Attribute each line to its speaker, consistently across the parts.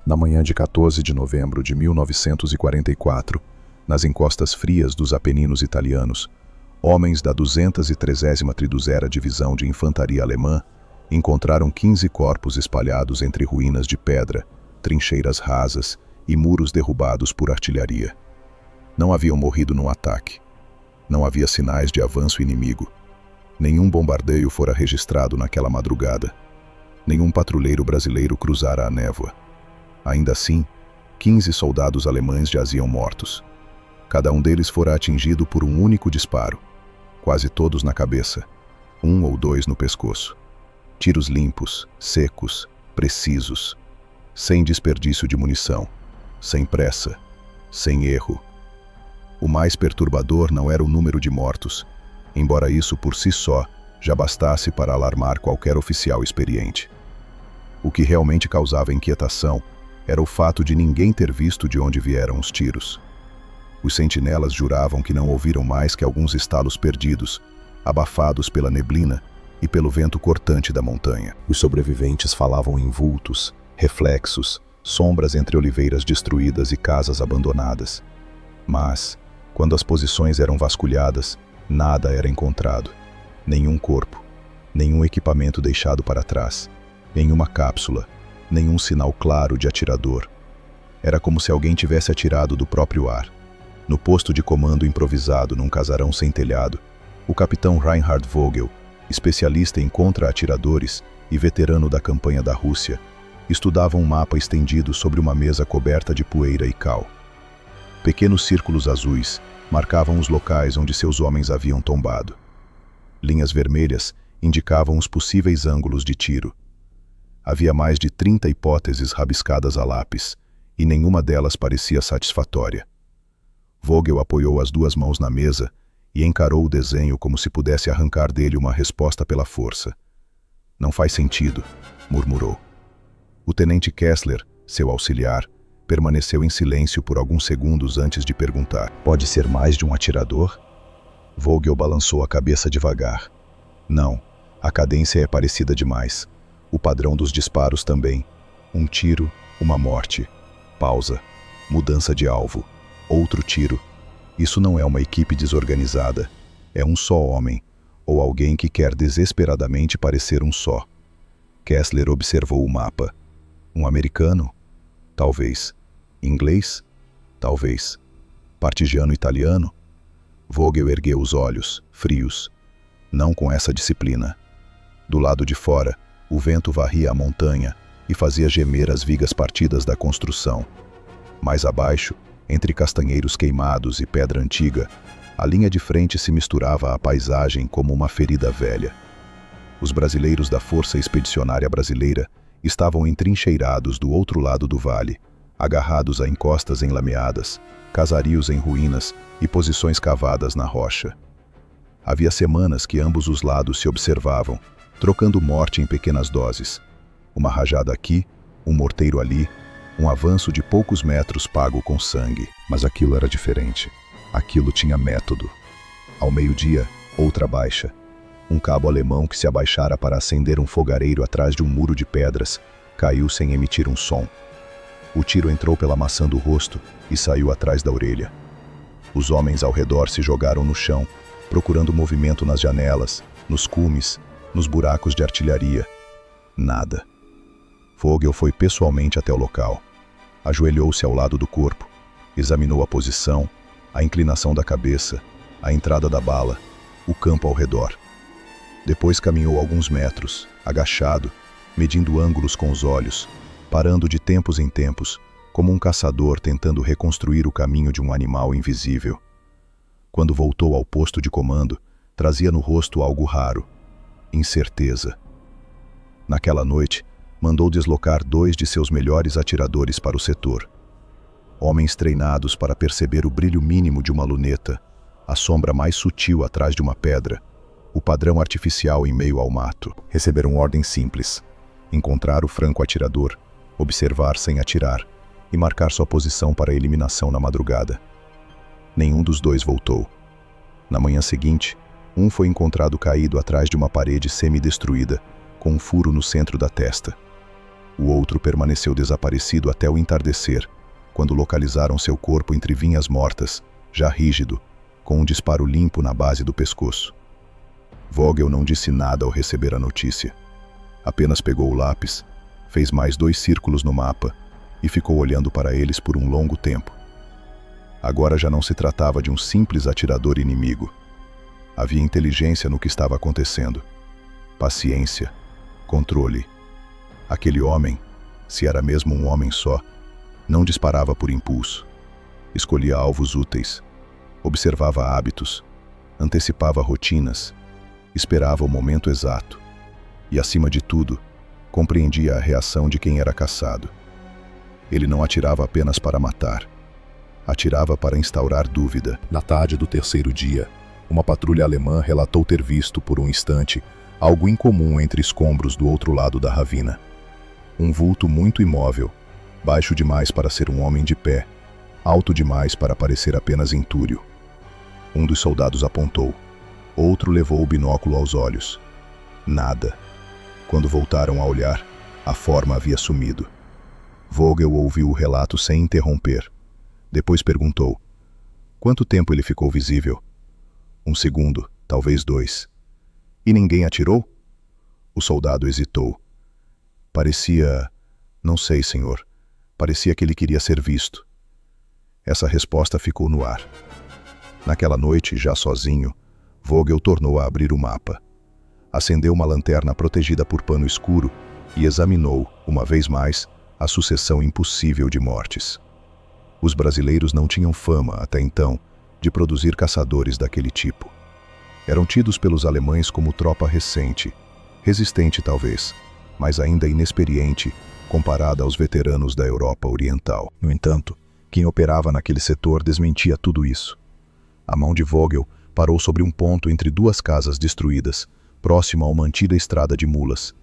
Speaker 1: Na manhã de 14 de novembro de 1944, nas encostas frias dos Apeninos italianos, homens da 230ª Triduzera Divisão de Infantaria Alemã encontraram 15 corpos espalhados entre ruínas de pedra, trincheiras rasas e muros derrubados por artilharia. Não haviam morrido num ataque. Não havia sinais de avanço inimigo. Nenhum bombardeio fora registrado naquela madrugada. Nenhum patrulheiro brasileiro cruzara a névoa. Ainda assim, 15 soldados alemães jaziam mortos. Cada um deles fora atingido por um único disparo, quase todos na cabeça, 1 ou 2 no pescoço. Tiros limpos, secos, precisos, sem desperdício de munição, sem pressa, sem erro. O mais perturbador não era o número de mortos, embora isso por si só já bastasse para alarmar qualquer oficial experiente. O que realmente causava inquietação era o fato de ninguém ter visto de onde vieram os tiros. Os sentinelas juravam que não ouviram mais que alguns estalos perdidos, abafados pela neblina e pelo vento cortante da montanha. Os sobreviventes falavam em vultos, reflexos, sombras entre oliveiras destruídas e casas abandonadas. Mas, quando as posições eram vasculhadas, nada era encontrado. Nenhum corpo, nenhum equipamento deixado para trás, nenhuma cápsula, nenhum sinal claro de atirador. Era como se alguém tivesse atirado do próprio ar. No posto de comando improvisado num casarão sem telhado, o capitão Reinhard Vogel, especialista em contra-atiradores e veterano da campanha da Rússia, estudava um mapa estendido sobre uma mesa coberta de poeira e cal. Pequenos círculos azuis marcavam os locais onde seus homens haviam tombado. Linhas vermelhas indicavam os possíveis ângulos de tiro. Havia mais de 30 hipóteses rabiscadas a lápis, e nenhuma delas parecia satisfatória. Vogel apoiou as 2 mãos na mesa e encarou o desenho como se pudesse arrancar dele uma resposta pela força. "Não faz sentido", murmurou. O tenente Kessler, seu auxiliar, permaneceu em silêncio por alguns segundos antes de perguntar: "Pode ser mais de um atirador?" Vogel balançou a cabeça devagar. "Não, a cadência é parecida demais. O padrão dos disparos também. Um tiro, uma morte. Pausa. Mudança de alvo. Outro tiro. Isso não é uma equipe desorganizada. É um só homem, ou alguém que quer desesperadamente parecer um só." Kessler observou o mapa. Um americano? Talvez. Inglês? Talvez. Partigiano italiano? Vogel ergueu os olhos, frios. Não com essa disciplina. Do lado de fora, o vento varria a montanha e fazia gemer as vigas partidas da construção. Mais abaixo, entre castanheiros queimados e pedra antiga, a linha de frente se misturava à paisagem como uma ferida velha. Os brasileiros da Força Expedicionária Brasileira estavam entrincheirados do outro lado do vale, agarrados a encostas enlameadas, casarios em ruínas e posições cavadas na rocha. Havia semanas que ambos os lados se observavam, trocando morte em pequenas doses. Uma rajada aqui, um morteiro ali, um avanço de poucos metros pago com sangue. Mas aquilo era diferente. Aquilo tinha método. Ao meio-dia, outra baixa. Um cabo alemão que se abaixara para acender um fogareiro atrás de um muro de pedras, caiu sem emitir um som. O tiro entrou pela maçã do rosto e saiu atrás da orelha. Os homens ao redor se jogaram no chão, procurando movimento nas janelas, nos cumes, nos buracos de artilharia. Nada. Vogel foi pessoalmente até o local. Ajoelhou-se ao lado do corpo, examinou a posição, a inclinação da cabeça, a entrada da bala, o campo ao redor. Depois caminhou alguns metros, agachado, medindo ângulos com os olhos, parando de tempos em tempos, como um caçador tentando reconstruir o caminho de um animal invisível. Quando voltou ao posto de comando, trazia no rosto algo raro: incerteza. Naquela noite, mandou deslocar 2 de seus melhores atiradores para o setor. Homens treinados para perceber o brilho mínimo de uma luneta, a sombra mais sutil atrás de uma pedra, o padrão artificial em meio ao mato. Receberam ordem simples: encontrar o franco-atirador, observar sem atirar e marcar sua posição para a eliminação na madrugada. Nenhum dos 2 voltou. Na manhã seguinte, um foi encontrado caído atrás de uma parede semi-destruída, com um furo no centro da testa. O outro permaneceu desaparecido até o entardecer, quando localizaram seu corpo entre vinhas mortas, já rígido, com um disparo limpo na base do pescoço. Vogel não disse nada ao receber a notícia. Apenas pegou o lápis, fez mais 2 círculos no mapa e ficou olhando para eles por um longo tempo. Agora já não se tratava de um simples atirador inimigo. Havia inteligência no que estava acontecendo. Paciência, controle. Aquele homem, se era mesmo um homem só, não disparava por impulso. Escolhia alvos úteis, observava hábitos, antecipava rotinas, esperava o momento exato e, acima de tudo, compreendia a reação de quem era caçado. Ele não atirava apenas para matar. Atirava para instaurar dúvida. Na tarde do 3º dia, uma patrulha alemã relatou ter visto, por um instante, algo incomum entre escombros do outro lado da ravina. Um vulto muito imóvel, baixo demais para ser um homem de pé, alto demais para parecer apenas entúrio. Um dos soldados apontou. Outro levou o binóculo aos olhos. Nada. Quando voltaram a olhar, a forma havia sumido. Vogel ouviu o relato sem interromper. Depois perguntou: quanto tempo ele ficou visível? 1 segundo, talvez 2. E ninguém atirou? O soldado hesitou. Parecia... não sei, senhor. Parecia que ele queria ser visto. Essa resposta ficou no ar. Naquela noite, já sozinho, Vogel tornou a abrir o mapa. Acendeu uma lanterna protegida por pano escuro e examinou, uma vez mais, a sucessão impossível de mortes. Os brasileiros não tinham fama, até então, de produzir caçadores daquele tipo. Eram tidos pelos alemães como tropa recente, resistente talvez, mas ainda inexperiente comparada aos veteranos da Europa Oriental. No entanto, quem operava naquele setor desmentia tudo isso. A mão de Vogel parou sobre um ponto entre 2 casas destruídas, próximo a uma antiga estrada de mulas.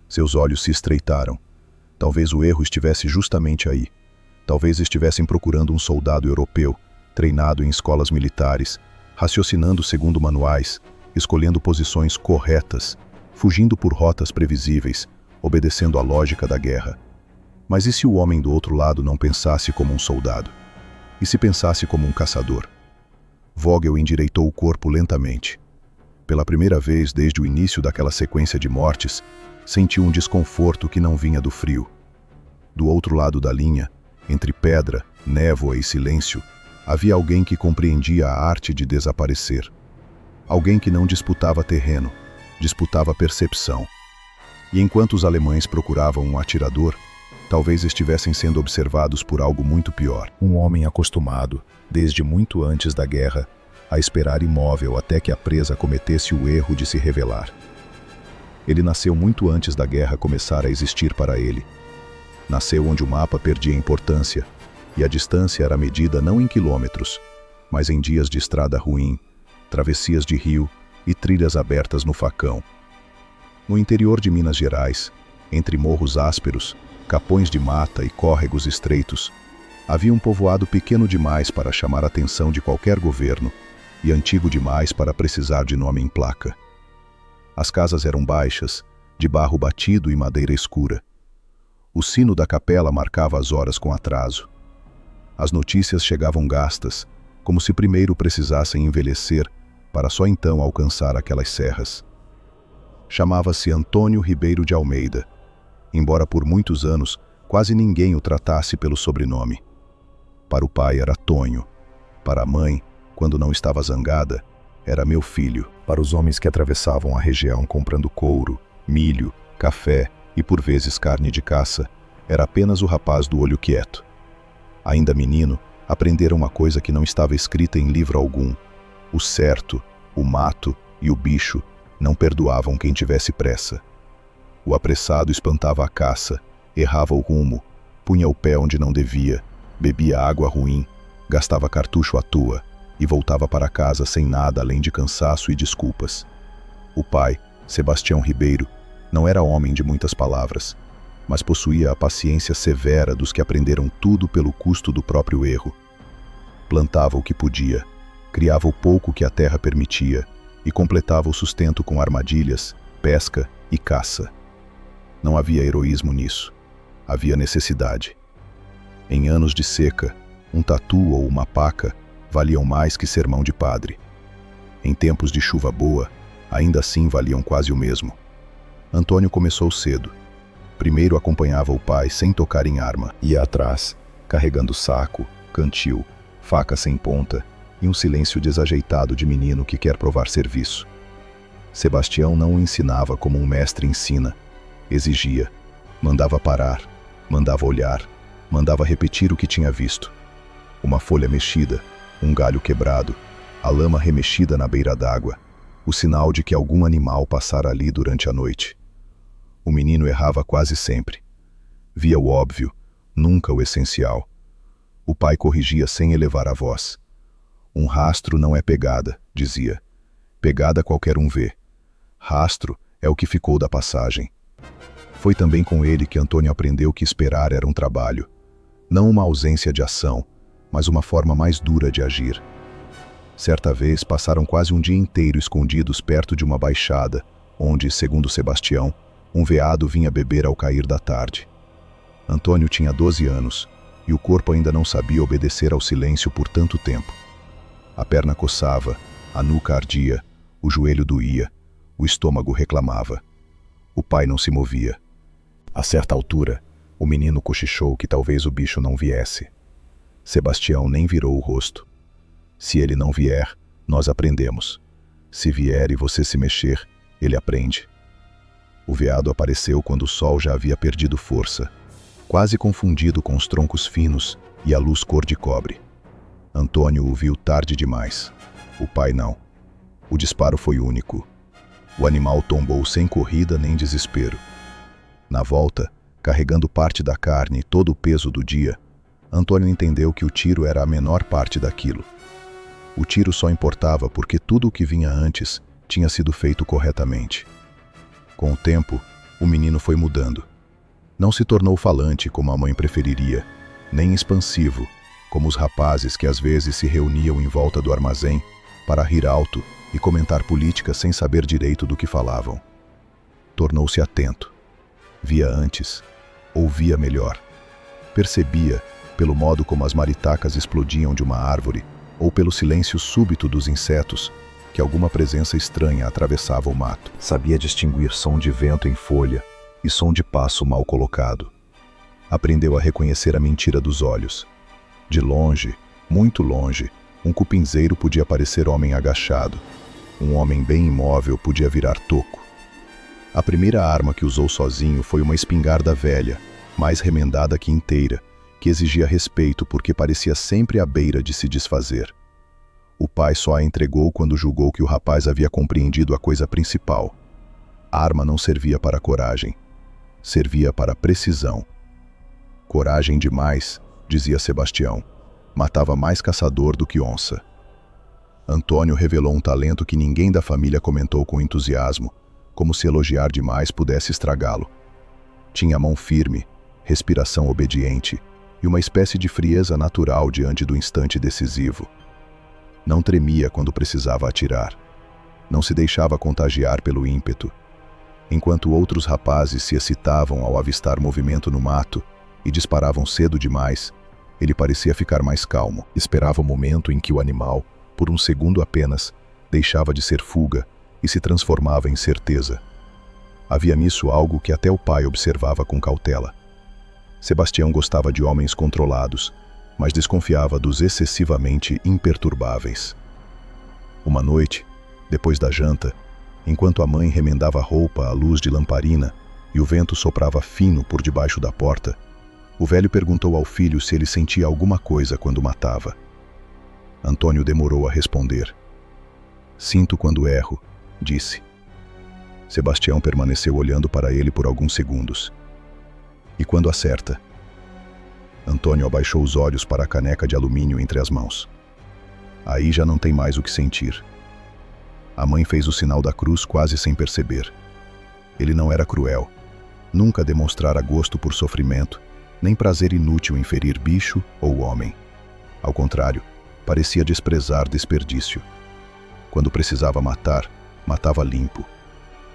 Speaker 1: Seus olhos se estreitaram. Talvez o erro estivesse justamente aí. Talvez estivessem procurando um soldado europeu, treinado em escolas militares, raciocinando segundo manuais, escolhendo posições corretas, fugindo por rotas previsíveis, obedecendo à lógica da guerra. Mas e se o homem do outro lado não pensasse como um soldado? E se pensasse como um caçador? Vogel endireitou o corpo lentamente. Pela primeira vez desde o início daquela sequência de mortes, sentiu um desconforto que não vinha do frio. Do outro lado da linha, entre pedra, névoa e silêncio, havia alguém que compreendia a arte de desaparecer. Alguém que não disputava terreno, disputava percepção. E enquanto os alemães procuravam um atirador, talvez estivessem sendo observados por algo muito pior. Um homem acostumado, desde muito antes da guerra, a esperar imóvel até que a presa cometesse o erro de se revelar. Ele nasceu muito antes da guerra começar a existir para ele. Nasceu onde o mapa perdia importância, e a distância era medida não em quilômetros, mas em dias de estrada ruim, travessias de rio e trilhas abertas no facão. No interior de Minas Gerais, entre morros ásperos, capões de mata e córregos estreitos, havia um povoado pequeno demais para chamar a atenção de qualquer governo e antigo demais para precisar de nome em placa. As casas eram baixas, de barro batido e madeira escura. O sino da capela marcava as horas com atraso. As notícias chegavam gastas, como se primeiro precisassem envelhecer para só então alcançar aquelas serras. Chamava-se Antônio Ribeiro de Almeida, embora por muitos anos quase ninguém o tratasse pelo sobrenome. Para o pai era Tonho, para a mãe, quando não estava zangada, era meu filho. Para os homens que atravessavam a região comprando couro, milho, café e por vezes carne de caça, era apenas o rapaz do olho quieto. Ainda menino, aprendera uma coisa que não estava escrita em livro algum: o certo, o mato e o bicho não perdoavam quem tivesse pressa. O apressado espantava a caça, errava o rumo, punha o pé onde não devia, bebia água ruim, gastava cartucho à toa e voltava para casa sem nada além de cansaço e desculpas. O pai, Sebastião Ribeiro, não era homem de muitas palavras, mas possuía a paciência severa dos que aprenderam tudo pelo custo do próprio erro. Plantava o que podia, criava o pouco que a terra permitia e completava o sustento com armadilhas, pesca e caça. Não havia heroísmo nisso. havia necessidade. Em anos de seca, um tatu ou uma paca valiam mais que sermão de padre. Em tempos de chuva boa, ainda assim valiam quase o mesmo. Antônio começou cedo. Primeiro acompanhava o pai sem tocar em arma. Ia atrás, carregando saco, cantil, faca sem ponta e um silêncio desajeitado de menino que quer provar serviço. Sebastião não o ensinava como um mestre ensina. Exigia. Mandava parar, mandava olhar, mandava repetir o que tinha visto. Uma folha mexida, um galho quebrado, a lama remexida na beira d'água, o sinal de que algum animal passara ali durante a noite. O menino errava quase sempre. Via o óbvio, nunca o essencial. O pai corrigia sem elevar a voz. Um rastro não é pegada, dizia. Pegada qualquer um vê. Rastro é o que ficou da passagem. Foi também com ele que Antônio aprendeu que esperar era um trabalho. Não uma ausência de ação, mas uma forma mais dura de agir. Certa vez passaram quase um dia inteiro escondidos perto de uma baixada, onde, segundo Sebastião, um veado vinha beber ao cair da tarde. Antônio tinha 12 anos, e o corpo ainda não sabia obedecer ao silêncio por tanto tempo. A perna coçava, a nuca ardia, o joelho doía, o estômago reclamava. O pai não se movia. A certa altura, o menino cochichou que talvez o bicho não viesse. Sebastião nem virou o rosto. Se ele não vier, nós aprendemos. Se vier e você se mexer, ele aprende. O veado apareceu quando o sol já havia perdido força, quase confundido com os troncos finos e a luz cor de cobre. Antônio o viu tarde demais. O pai não. O disparo foi único. O animal tombou sem corrida nem desespero. Na volta, carregando parte da carne e todo o peso do dia, Antônio entendeu que o tiro era a menor parte daquilo. O tiro só importava porque tudo o que vinha antes tinha sido feito corretamente. Com o tempo, o menino foi mudando. Não se tornou falante como a mãe preferiria, nem expansivo, como os rapazes que às vezes se reuniam em volta do armazém para rir alto e comentar política sem saber direito do que falavam. Tornou-se atento. Via antes, ouvia melhor. Percebia, pelo modo como as maritacas explodiam de uma árvore, ou pelo silêncio súbito dos insetos, que alguma presença estranha atravessava o mato. Sabia distinguir som de vento em folha e som de passo mal colocado. Aprendeu a reconhecer a mentira dos olhos. De longe, muito longe, um cupinzeiro podia parecer homem agachado. Um homem bem imóvel podia virar toco. A primeira arma que usou sozinho foi uma espingarda velha, mais remendada que inteira, que exigia respeito porque parecia sempre à beira de se desfazer. O pai só a entregou quando julgou que o rapaz havia compreendido a coisa principal. A arma não servia para coragem, servia para precisão. Coragem demais, dizia Sebastião, matava mais caçador do que onça. Antônio revelou um talento que ninguém da família comentou com entusiasmo, como se elogiar demais pudesse estragá-lo. Tinha mão firme, respiração obediente e uma espécie de frieza natural diante do instante decisivo. Não tremia quando precisava atirar. Não se deixava contagiar pelo ímpeto. Enquanto outros rapazes se excitavam ao avistar movimento no mato e disparavam cedo demais, ele parecia ficar mais calmo. Esperava o momento em que o animal, por um segundo apenas, deixava de ser fuga e se transformava em certeza. Havia nisso algo que até o pai observava com cautela. Sebastião gostava de homens controlados, mas desconfiava dos excessivamente imperturbáveis. Uma noite, depois da janta, enquanto a mãe remendava a roupa à luz de lamparina e o vento soprava fino por debaixo da porta, o velho perguntou ao filho se ele sentia alguma coisa quando matava. Antônio demorou a responder. "Sinto quando erro", disse. Sebastião permaneceu olhando para ele por alguns segundos. "E quando acerta?" Antônio abaixou os olhos para a caneca de alumínio entre as mãos. "Aí já não tem mais o que sentir." A mãe fez o sinal da cruz quase sem perceber. Ele não era cruel. Nunca demonstrara gosto por sofrimento, nem prazer inútil em ferir bicho ou homem. Ao contrário, parecia desprezar desperdício. Quando precisava matar, matava limpo.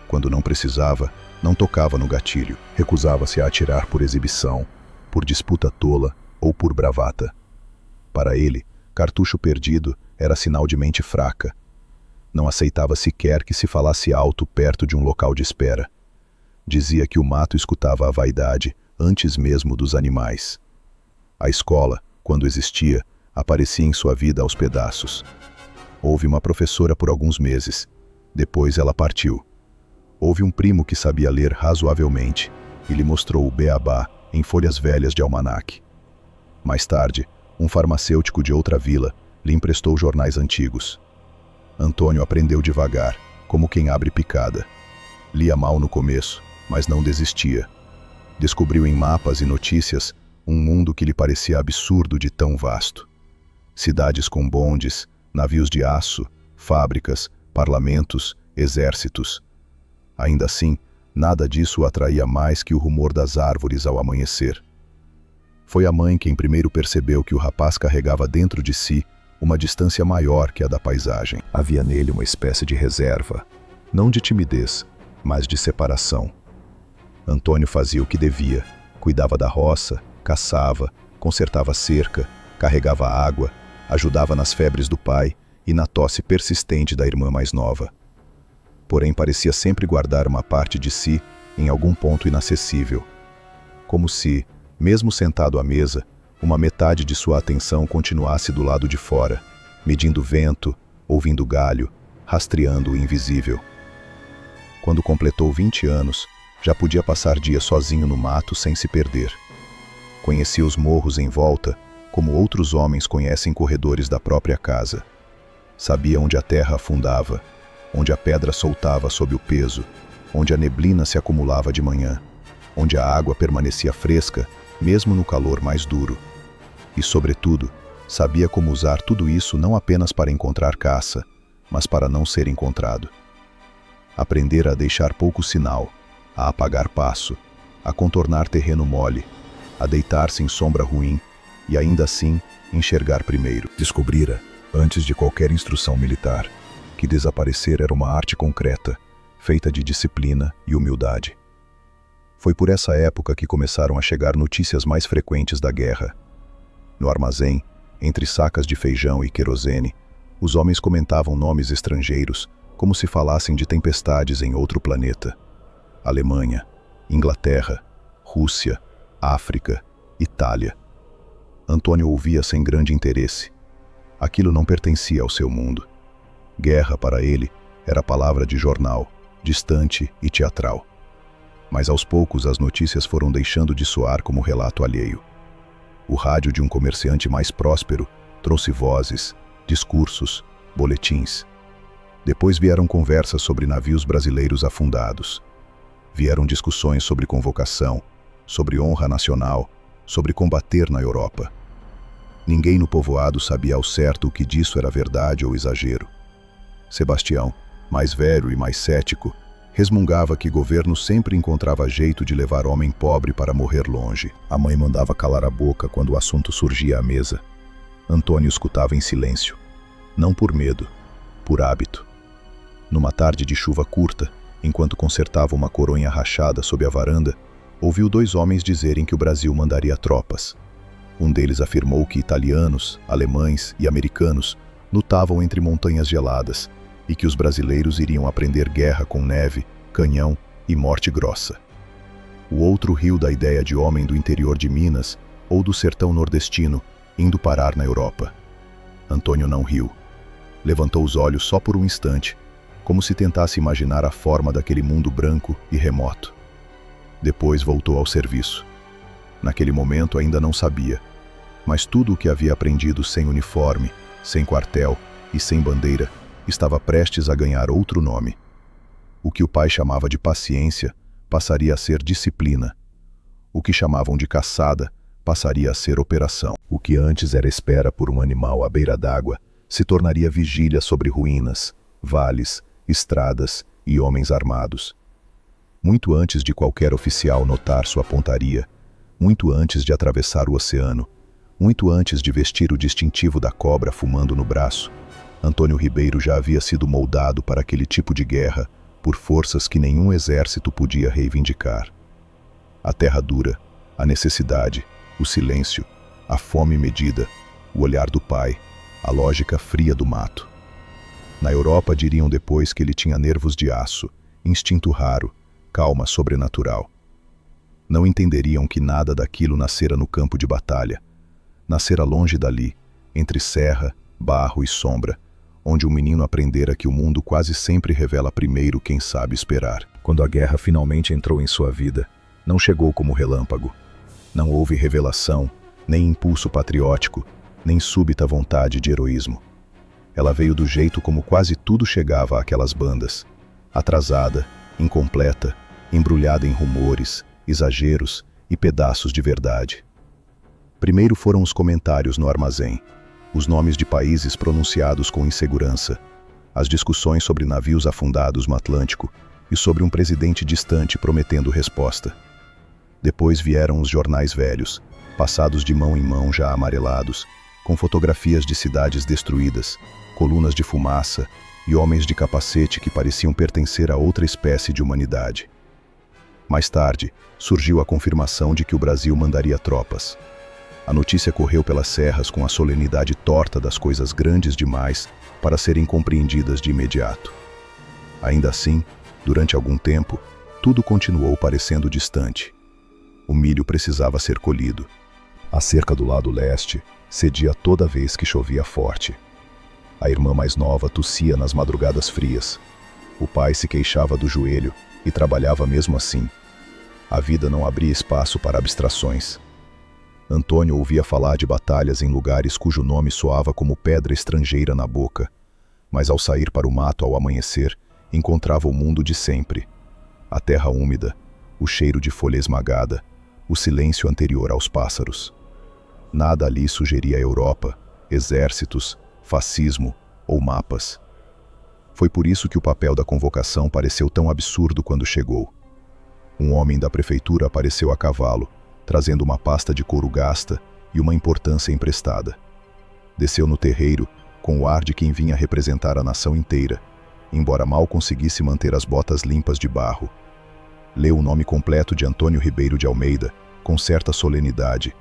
Speaker 1: Quando não precisava, Não tocava no gatilho, recusava-se a atirar por exibição, por disputa tola ou por bravata. Para ele, cartucho perdido era sinal de mente fraca. Não aceitava sequer que se falasse alto perto de um local de espera. Dizia que o mato escutava a vaidade antes mesmo dos animais. A escola, quando existia, aparecia em sua vida aos pedaços. Houve uma professora por alguns meses. Depois ela partiu. Houve um primo que sabia ler razoavelmente e lhe mostrou o beabá em folhas velhas de almanaque. Mais tarde, um farmacêutico de outra vila lhe emprestou jornais antigos. Antônio aprendeu devagar, como quem abre picada. Lia mal no começo, mas não desistia. Descobriu em mapas e notícias um mundo que lhe parecia absurdo de tão vasto. Cidades com bondes, navios de aço, fábricas, parlamentos, exércitos. Ainda assim, nada disso o atraía mais que o rumor das árvores ao amanhecer. Foi a mãe quem primeiro percebeu que o rapaz carregava dentro de si uma distância maior que a da paisagem. Havia nele uma espécie de reserva, não de timidez, mas de separação. Antônio fazia o que devia, cuidava da roça, caçava, consertava a cerca, carregava água, ajudava nas febres do pai e na tosse persistente da irmã mais nova. Porém, parecia sempre guardar uma parte de si em algum ponto inacessível. Como se, mesmo sentado à mesa, uma metade de sua atenção continuasse do lado de fora, medindo vento, ouvindo galho, rastreando o invisível. Quando completou 20 anos, já podia passar dias sozinho no mato sem se perder. Conhecia os morros em volta, como outros homens conhecem corredores da própria casa. Sabia onde a terra afundava, onde a pedra soltava sob o peso, onde a neblina se acumulava de manhã, onde a água permanecia fresca, mesmo no calor mais duro. E, sobretudo, sabia como usar tudo isso não apenas para encontrar caça, mas para não ser encontrado. Aprendera a deixar pouco sinal, a apagar passo, a contornar terreno mole, a deitar-se em sombra ruim e ainda assim enxergar primeiro. Descobrira, antes de qualquer instrução militar, que desaparecer era uma arte concreta, feita de disciplina e humildade. Foi por essa época que começaram a chegar notícias mais frequentes da guerra. No armazém, entre sacas de feijão e querosene, os homens comentavam nomes estrangeiros, como se falassem de tempestades em outro planeta. Alemanha, Inglaterra, Rússia, África, Itália. Antônio ouvia sem grande interesse. Aquilo não pertencia ao seu mundo. Guerra, para ele, era palavra de jornal, distante e teatral. Mas aos poucos as notícias foram deixando de soar como relato alheio. O rádio de um comerciante mais próspero trouxe vozes, discursos, boletins. Depois vieram conversas sobre navios brasileiros afundados. Vieram discussões sobre convocação, sobre honra nacional, sobre combater na Europa. Ninguém no povoado sabia ao certo o que disso era verdade ou exagero. Sebastião, mais velho e mais cético, resmungava que governo sempre encontrava jeito de levar homem pobre para morrer longe. A mãe mandava calar a boca quando o assunto surgia à mesa. Antônio escutava em silêncio, não por medo, por hábito. Numa tarde de chuva curta, enquanto consertava uma coronha rachada sob a varanda, ouviu dois homens dizerem que o Brasil mandaria tropas. Um deles afirmou que italianos, alemães e americanos lutavam entre montanhas geladas e que os brasileiros iriam aprender guerra com neve, canhão e morte grossa. O outro riu da ideia de homem do interior de Minas ou do sertão nordestino indo parar na Europa. Antônio não riu. Levantou os olhos só por um instante, como se tentasse imaginar a forma daquele mundo branco e remoto. Depois voltou ao serviço. Naquele momento ainda não sabia, mas tudo o que havia aprendido sem uniforme, sem quartel e sem bandeira estava prestes a ganhar outro nome. O que o pai chamava de paciência passaria a ser disciplina. O que chamavam de caçada passaria a ser operação. O que antes era espera por um animal à beira d'água se tornaria vigília sobre ruínas, vales, estradas e homens armados. Muito antes de qualquer oficial notar sua pontaria, muito antes de atravessar o oceano, muito antes de vestir o distintivo da cobra fumando no braço, Antônio Ribeiro já havia sido moldado para aquele tipo de guerra por forças que nenhum exército podia reivindicar. A terra dura, a necessidade, o silêncio, a fome medida, o olhar do pai, a lógica fria do mato. Na Europa diriam depois que ele tinha nervos de aço, instinto raro, calma sobrenatural. Não entenderiam que nada daquilo nascera no campo de batalha. Nascera longe dali, entre serra, barro e sombra, onde o menino aprendera que o mundo quase sempre revela primeiro quem sabe esperar. Quando a guerra finalmente entrou em sua vida, não chegou como relâmpago. Não houve revelação, nem impulso patriótico, nem súbita vontade de heroísmo. Ela veio do jeito como quase tudo chegava àquelas bandas, atrasada, incompleta, embrulhada em rumores, exageros e pedaços de verdade. Primeiro foram os comentários no armazém, os nomes de países pronunciados com insegurança, as discussões sobre navios afundados no Atlântico e sobre um presidente distante prometendo resposta. Depois vieram os jornais velhos, passados de mão em mão já amarelados, com fotografias de cidades destruídas, colunas de fumaça e homens de capacete que pareciam pertencer a outra espécie de humanidade. Mais tarde, surgiu a confirmação de que o Brasil mandaria tropas. A notícia correu pelas serras com a solenidade torta das coisas grandes demais para serem compreendidas de imediato. Ainda assim, durante algum tempo, tudo continuou parecendo distante. O milho precisava ser colhido. A cerca do lado leste cedia toda vez que chovia forte. A irmã mais nova tossia nas madrugadas frias. O pai se queixava do joelho e trabalhava mesmo assim. A vida não abria espaço para abstrações. Antônio ouvia falar de batalhas em lugares cujo nome soava como pedra estrangeira na boca, mas ao sair para o mato ao amanhecer, encontrava o mundo de sempre. A terra úmida, o cheiro de folha esmagada, o silêncio anterior aos pássaros. Nada ali sugeria a Europa, exércitos, fascismo ou mapas. Foi por isso que o papel da convocação pareceu tão absurdo quando chegou. Um homem da prefeitura apareceu a cavalo, trazendo uma pasta de couro gasta e uma importância emprestada. Desceu no terreiro, com o ar de quem vinha representar a nação inteira, embora mal conseguisse manter as botas limpas de barro. Leu o nome completo de Antônio Ribeiro de Almeida, com certa solenidade,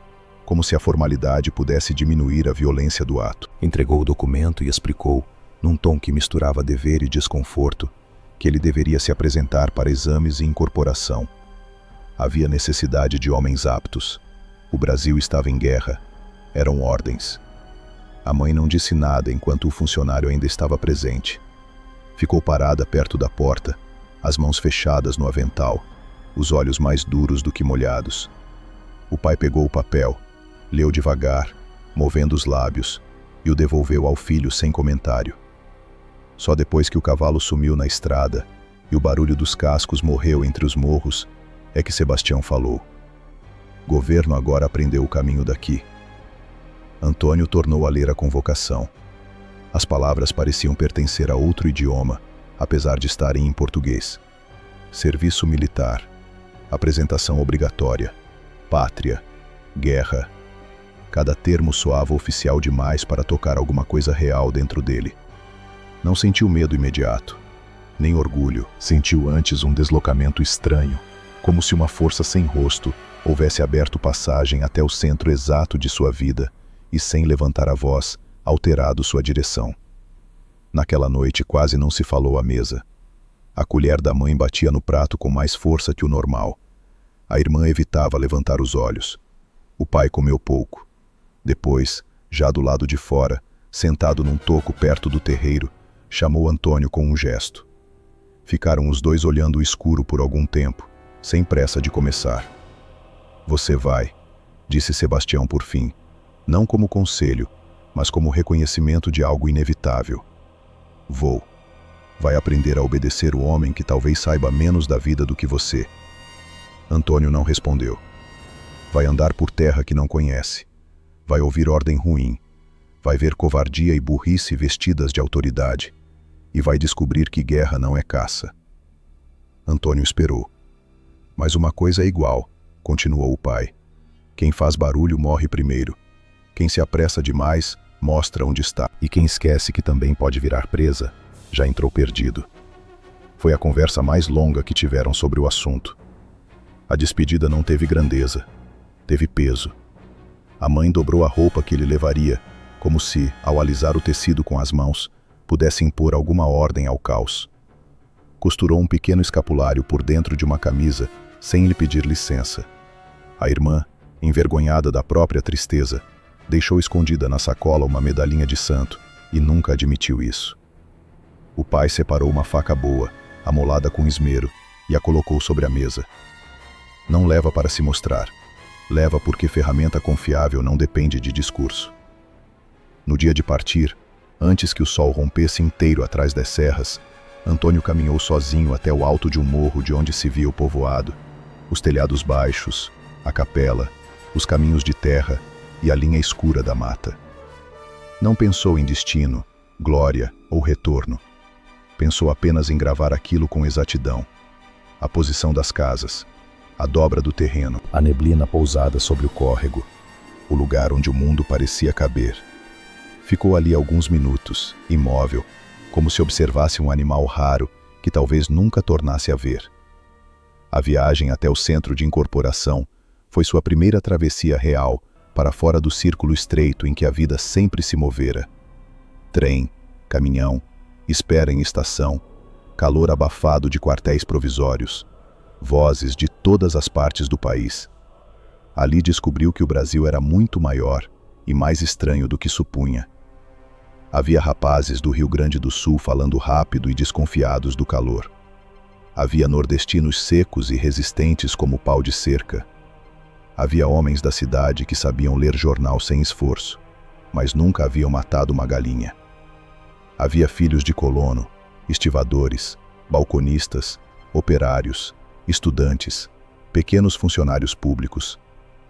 Speaker 1: como se a formalidade pudesse diminuir a violência do ato. Entregou o documento e explicou, num tom que misturava dever e desconforto, que ele deveria se apresentar para exames e incorporação. Havia necessidade de homens aptos. O Brasil estava em guerra. Eram ordens. A mãe não disse nada enquanto o funcionário ainda estava presente. Ficou parada perto da porta, as mãos fechadas no avental, os olhos mais duros do que molhados. O pai pegou o papel, leu devagar, movendo os lábios, e o devolveu ao filho sem comentário. Só depois que o cavalo sumiu na estrada e o barulho dos cascos morreu entre os morros, é que Sebastião falou. Governo agora aprendeu o caminho daqui. Antônio tornou a ler a convocação. As palavras pareciam pertencer a outro idioma, apesar de estarem em português. Serviço militar, apresentação obrigatória, pátria, guerra. Cada termo soava oficial demais para tocar alguma coisa real dentro dele. Não sentiu medo imediato, nem orgulho. Sentiu antes um deslocamento estranho, como se uma força sem rosto houvesse aberto passagem até o centro exato de sua vida e, sem levantar a voz, alterado sua direção. Naquela noite quase não se falou à mesa. A colher da mãe batia no prato com mais força que o normal. A irmã evitava levantar os olhos. O pai comeu pouco. Depois, já do lado de fora, sentado num toco perto do terreiro, chamou Antônio com um gesto. Ficaram os dois olhando o escuro por algum tempo, sem pressa de começar. Você vai, disse Sebastião por fim, não como conselho, mas como reconhecimento de algo inevitável. Vou. Vai aprender a obedecer o homem que talvez saiba menos da vida do que você. Antônio não respondeu. Vai andar por terra que não conhece. Vai ouvir ordem ruim. Vai ver covardia e burrice vestidas de autoridade. E vai descobrir que guerra não é caça. Antônio esperou. Mas uma coisa é igual, continuou o pai. Quem faz barulho morre primeiro. Quem se apressa demais, mostra onde está. E quem esquece que também pode virar presa, já entrou perdido. Foi a conversa mais longa que tiveram sobre o assunto. A despedida não teve grandeza, teve peso. A mãe dobrou a roupa que ele levaria, como se, ao alisar o tecido com as mãos, pudesse impor alguma ordem ao caos. Costurou um pequeno escapulário por dentro de uma camisa, sem lhe pedir licença. A irmã, envergonhada da própria tristeza, deixou escondida na sacola uma medalhinha de santo e nunca admitiu isso. O pai separou uma faca boa, amolada com esmero, e a colocou sobre a mesa. Não leva para se mostrar. Leva porque ferramenta confiável não depende de discurso. No dia de partir, antes que o sol rompesse inteiro atrás das serras, Antônio caminhou sozinho até o alto de um morro de onde se via o povoado, os telhados baixos, a capela, os caminhos de terra e a linha escura da mata. Não pensou em destino, glória ou retorno. Pensou apenas em gravar aquilo com exatidão. A posição das casas, a dobra do terreno, a neblina pousada sobre o córrego, o lugar onde o mundo parecia caber. Ficou ali alguns minutos, imóvel, como se observasse um animal raro que talvez nunca tornasse a ver. A viagem até o centro de incorporação foi sua primeira travessia real para fora do círculo estreito em que a vida sempre se movera. Trem, caminhão, espera em estação, calor abafado de quartéis provisórios, vozes de todas as partes do país. Ali descobriu que o Brasil era muito maior e mais estranho do que supunha. Havia rapazes do Rio Grande do Sul falando rápido e desconfiados do calor. Havia nordestinos secos e resistentes como pau de cerca. Havia homens da cidade que sabiam ler jornal sem esforço, mas nunca haviam matado uma galinha. Havia filhos de colono, estivadores, balconistas, operários, estudantes, pequenos funcionários públicos,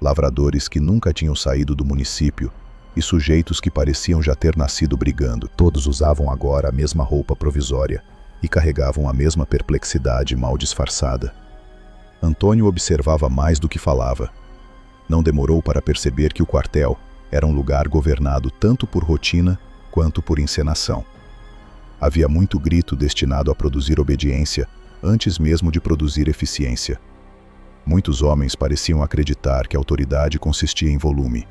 Speaker 1: lavradores que nunca tinham saído do município e sujeitos que pareciam já ter nascido brigando. Todos usavam agora a mesma roupa provisória e carregavam a mesma perplexidade mal disfarçada. Antônio observava mais do que falava. Não demorou para perceber que o quartel era um lugar governado tanto por rotina quanto por encenação. Havia muito grito destinado a produzir obediência antes mesmo de produzir eficiência. Muitos homens pareciam acreditar que a autoridade consistia em volume.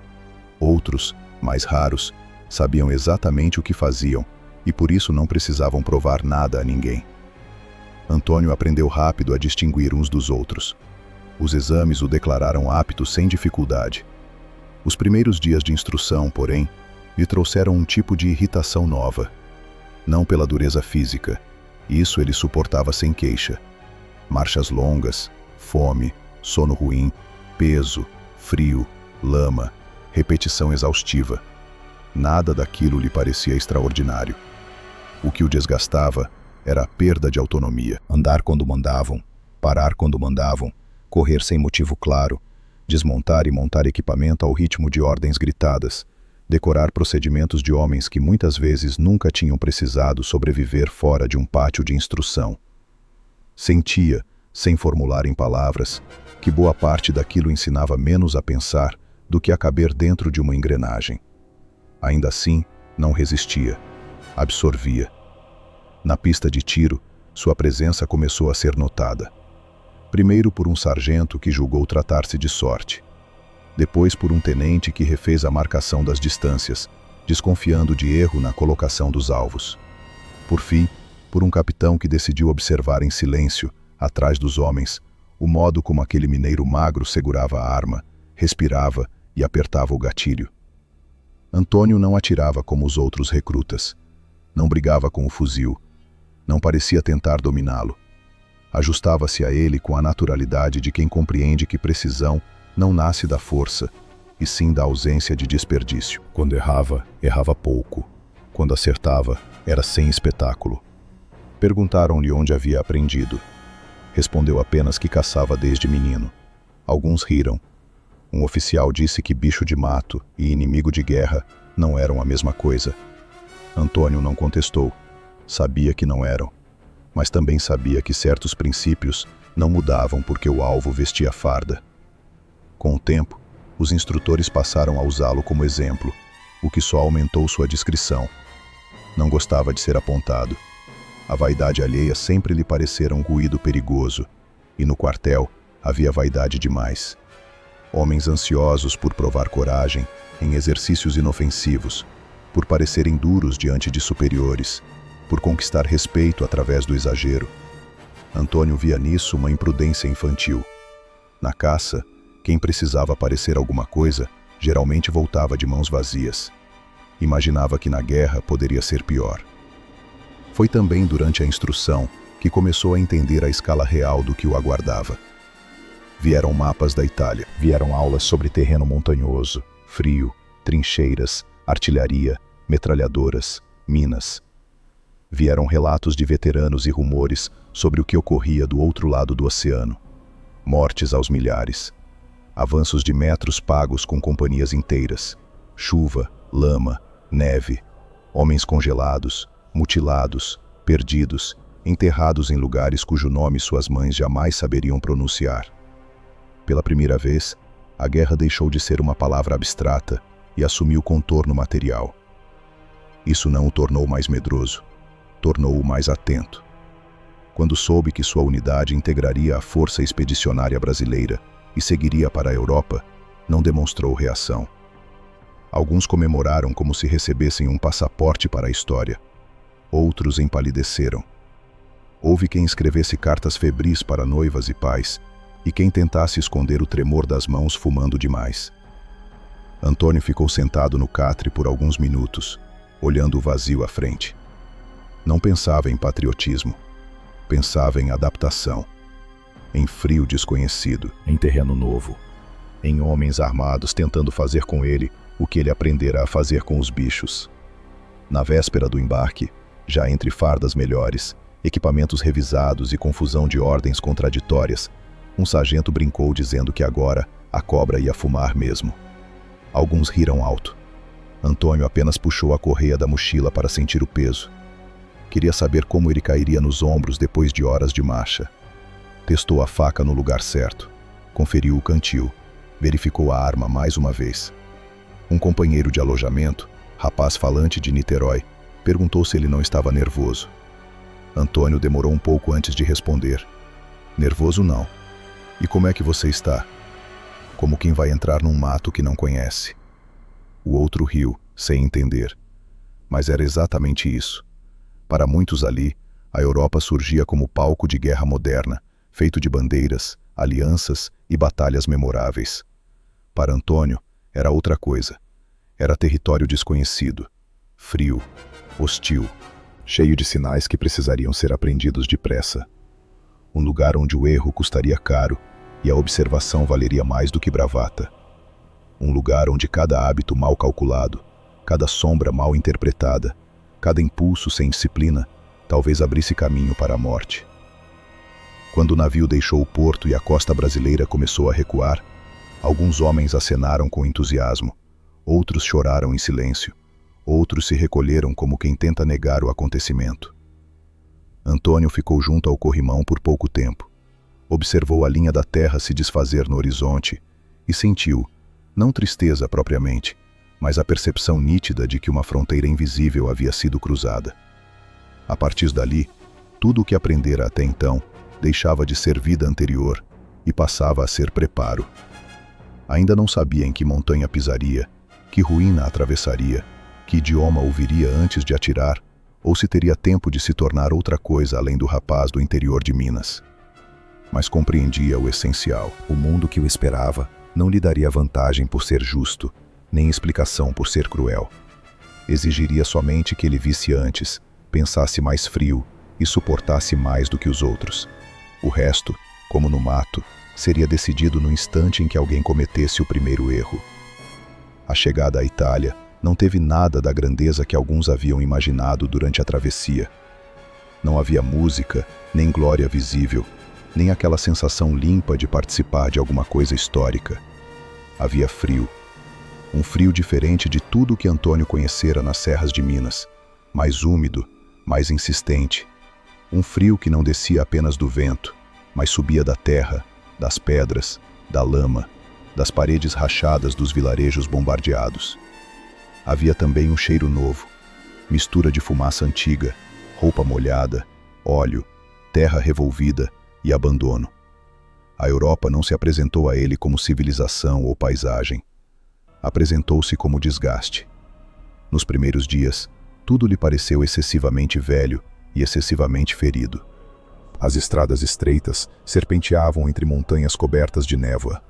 Speaker 1: Outros, mais raros, sabiam exatamente o que faziam e por isso não precisavam provar nada a ninguém. Antônio aprendeu rápido a distinguir uns dos outros. Os exames o declararam apto sem dificuldade. Os primeiros dias de instrução, porém, lhe trouxeram um tipo de irritação nova. Não pela dureza física, isso ele suportava sem queixa. Marchas longas, fome, sono ruim, peso, frio, lama, repetição exaustiva. Nada daquilo lhe parecia extraordinário. O que o desgastava era a perda de autonomia. Andar quando mandavam, parar quando mandavam, correr sem motivo claro, desmontar e montar equipamento ao ritmo de ordens gritadas, decorar procedimentos de homens que muitas vezes nunca tinham precisado sobreviver fora de um pátio de instrução. Sentia, sem formular em palavras, que boa parte daquilo ensinava menos a pensar do que a caber dentro de uma engrenagem. Ainda assim, não resistia, absorvia. Na pista de tiro, sua presença começou a ser notada. Primeiro por um sargento que julgou tratar-se de sorte. Depois por um tenente que refez a marcação das distâncias, desconfiando de erro na colocação dos alvos. Por fim, por um capitão que decidiu observar em silêncio, atrás dos homens, o modo como aquele mineiro magro segurava a arma, respirava e apertava o gatilho. Antônio não atirava como os outros recrutas. Não brigava com o fuzil. Não parecia tentar dominá-lo. Ajustava-se a ele com a naturalidade de quem compreende que precisão não nasce da força, e sim da ausência de desperdício. Quando errava, errava pouco. Quando acertava, era sem espetáculo. Perguntaram-lhe onde havia aprendido. Respondeu apenas que caçava desde menino. Alguns riram. Um oficial disse que bicho de mato e inimigo de guerra não eram a mesma coisa. Antônio não contestou. Sabia que não eram. Mas também sabia que certos princípios não mudavam porque o alvo vestia farda. Com o tempo, os instrutores passaram a usá-lo como exemplo, o que só aumentou sua discrição. Não gostava de ser apontado. A vaidade alheia sempre lhe parecera um ruído perigoso, e no quartel havia vaidade demais. Homens ansiosos por provar coragem em exercícios inofensivos, por parecerem duros diante de superiores, por conquistar respeito através do exagero. Antônio via nisso uma imprudência infantil. Na caça, quem precisava parecer alguma coisa, geralmente voltava de mãos vazias. Imaginava que na guerra poderia ser pior. Foi também durante a instrução que começou a entender a escala real do que o aguardava. Vieram mapas da Itália, vieram aulas sobre terreno montanhoso, frio, trincheiras, artilharia, metralhadoras, minas. Vieram relatos de veteranos e rumores sobre o que ocorria do outro lado do oceano. Mortes aos milhares. Avanços de metros pagos com companhias inteiras. Chuva, lama, neve. Homens congelados, mutilados, perdidos, enterrados em lugares cujo nome suas mães jamais saberiam pronunciar. Pela primeira vez, a guerra deixou de ser uma palavra abstrata e assumiu contorno material. Isso não o tornou mais medroso, tornou-o mais atento. Quando soube que sua unidade integraria a Força Expedicionária Brasileira e seguiria para a Europa, não demonstrou reação. Alguns comemoraram como se recebessem um passaporte para a história. Outros empalideceram. Houve quem escrevesse cartas febris para noivas e pais, e quem tentasse esconder o tremor das mãos fumando demais. Antônio ficou sentado no catre por alguns minutos, olhando o vazio à frente. Não pensava em patriotismo, pensava em adaptação, em frio desconhecido, em terreno novo, em homens armados tentando fazer com ele o que ele aprendera a fazer com os bichos. Na véspera do embarque, já entre fardas melhores, equipamentos revisados e confusão de ordens contraditórias, um sargento brincou dizendo que agora a cobra ia fumar mesmo. Alguns riram alto. Antônio apenas puxou a correia da mochila para sentir o peso. Queria saber como ele cairia nos ombros depois de horas de marcha. Testou a faca no lugar certo. Conferiu o cantil. Verificou a arma mais uma vez. Um companheiro de alojamento, rapaz falante de Niterói, perguntou se ele não estava nervoso. Antônio demorou um pouco antes de responder. Nervoso não. E como é que você está? Como quem vai entrar num mato que não conhece. O outro riu, sem entender. Mas era exatamente isso. Para muitos ali, a Europa surgia como palco de guerra moderna, feito de bandeiras, alianças e batalhas memoráveis. Para Antônio, era outra coisa. Era território desconhecido, frio, hostil, cheio de sinais que precisariam ser aprendidos depressa. Um lugar onde o erro custaria caro e a observação valeria mais do que bravata. Um lugar onde cada hábito mal calculado, cada sombra mal interpretada, cada impulso sem disciplina, talvez abrisse caminho para a morte. Quando o navio deixou o porto e a costa brasileira começou a recuar, alguns homens acenaram com entusiasmo, outros choraram em silêncio, outros se recolheram como quem tenta negar o acontecimento. Antônio ficou junto ao corrimão por pouco tempo. Observou a linha da terra se desfazer no horizonte e sentiu, não tristeza propriamente, mas a percepção nítida de que uma fronteira invisível havia sido cruzada. A partir dali, tudo o que aprendera até então deixava de ser vida anterior e passava a ser preparo. Ainda não sabia em que montanha pisaria, que ruína atravessaria, que idioma ouviria antes de atirar, ou se teria tempo de se tornar outra coisa além do rapaz do interior de Minas. Mas compreendia o essencial. O mundo que o esperava não lhe daria vantagem por ser justo, nem explicação por ser cruel. Exigiria somente que ele visse antes, pensasse mais frio e suportasse mais do que os outros. O resto, como no mato, seria decidido no instante em que alguém cometesse o primeiro erro. A chegada à Itália não teve nada da grandeza que alguns haviam imaginado durante a travessia. Não havia música, nem glória visível, nem aquela sensação limpa de participar de alguma coisa histórica. Havia frio. Um frio diferente de tudo o que Antônio conhecera nas serras de Minas, mais úmido, mais insistente. Um frio que não descia apenas do vento, mas subia da terra, das pedras, da lama, das paredes rachadas dos vilarejos bombardeados. Havia também um cheiro novo, mistura de fumaça antiga, roupa molhada óleo, terra revolvida e abandono. A Europa não se apresentou a ele como civilização ou paisagem. Apresentou-se como desgaste. Nos primeiros dias, tudo lhe pareceu excessivamente velho e excessivamente ferido. As estradas estreitas serpenteavam entre montanhas cobertas de névoa.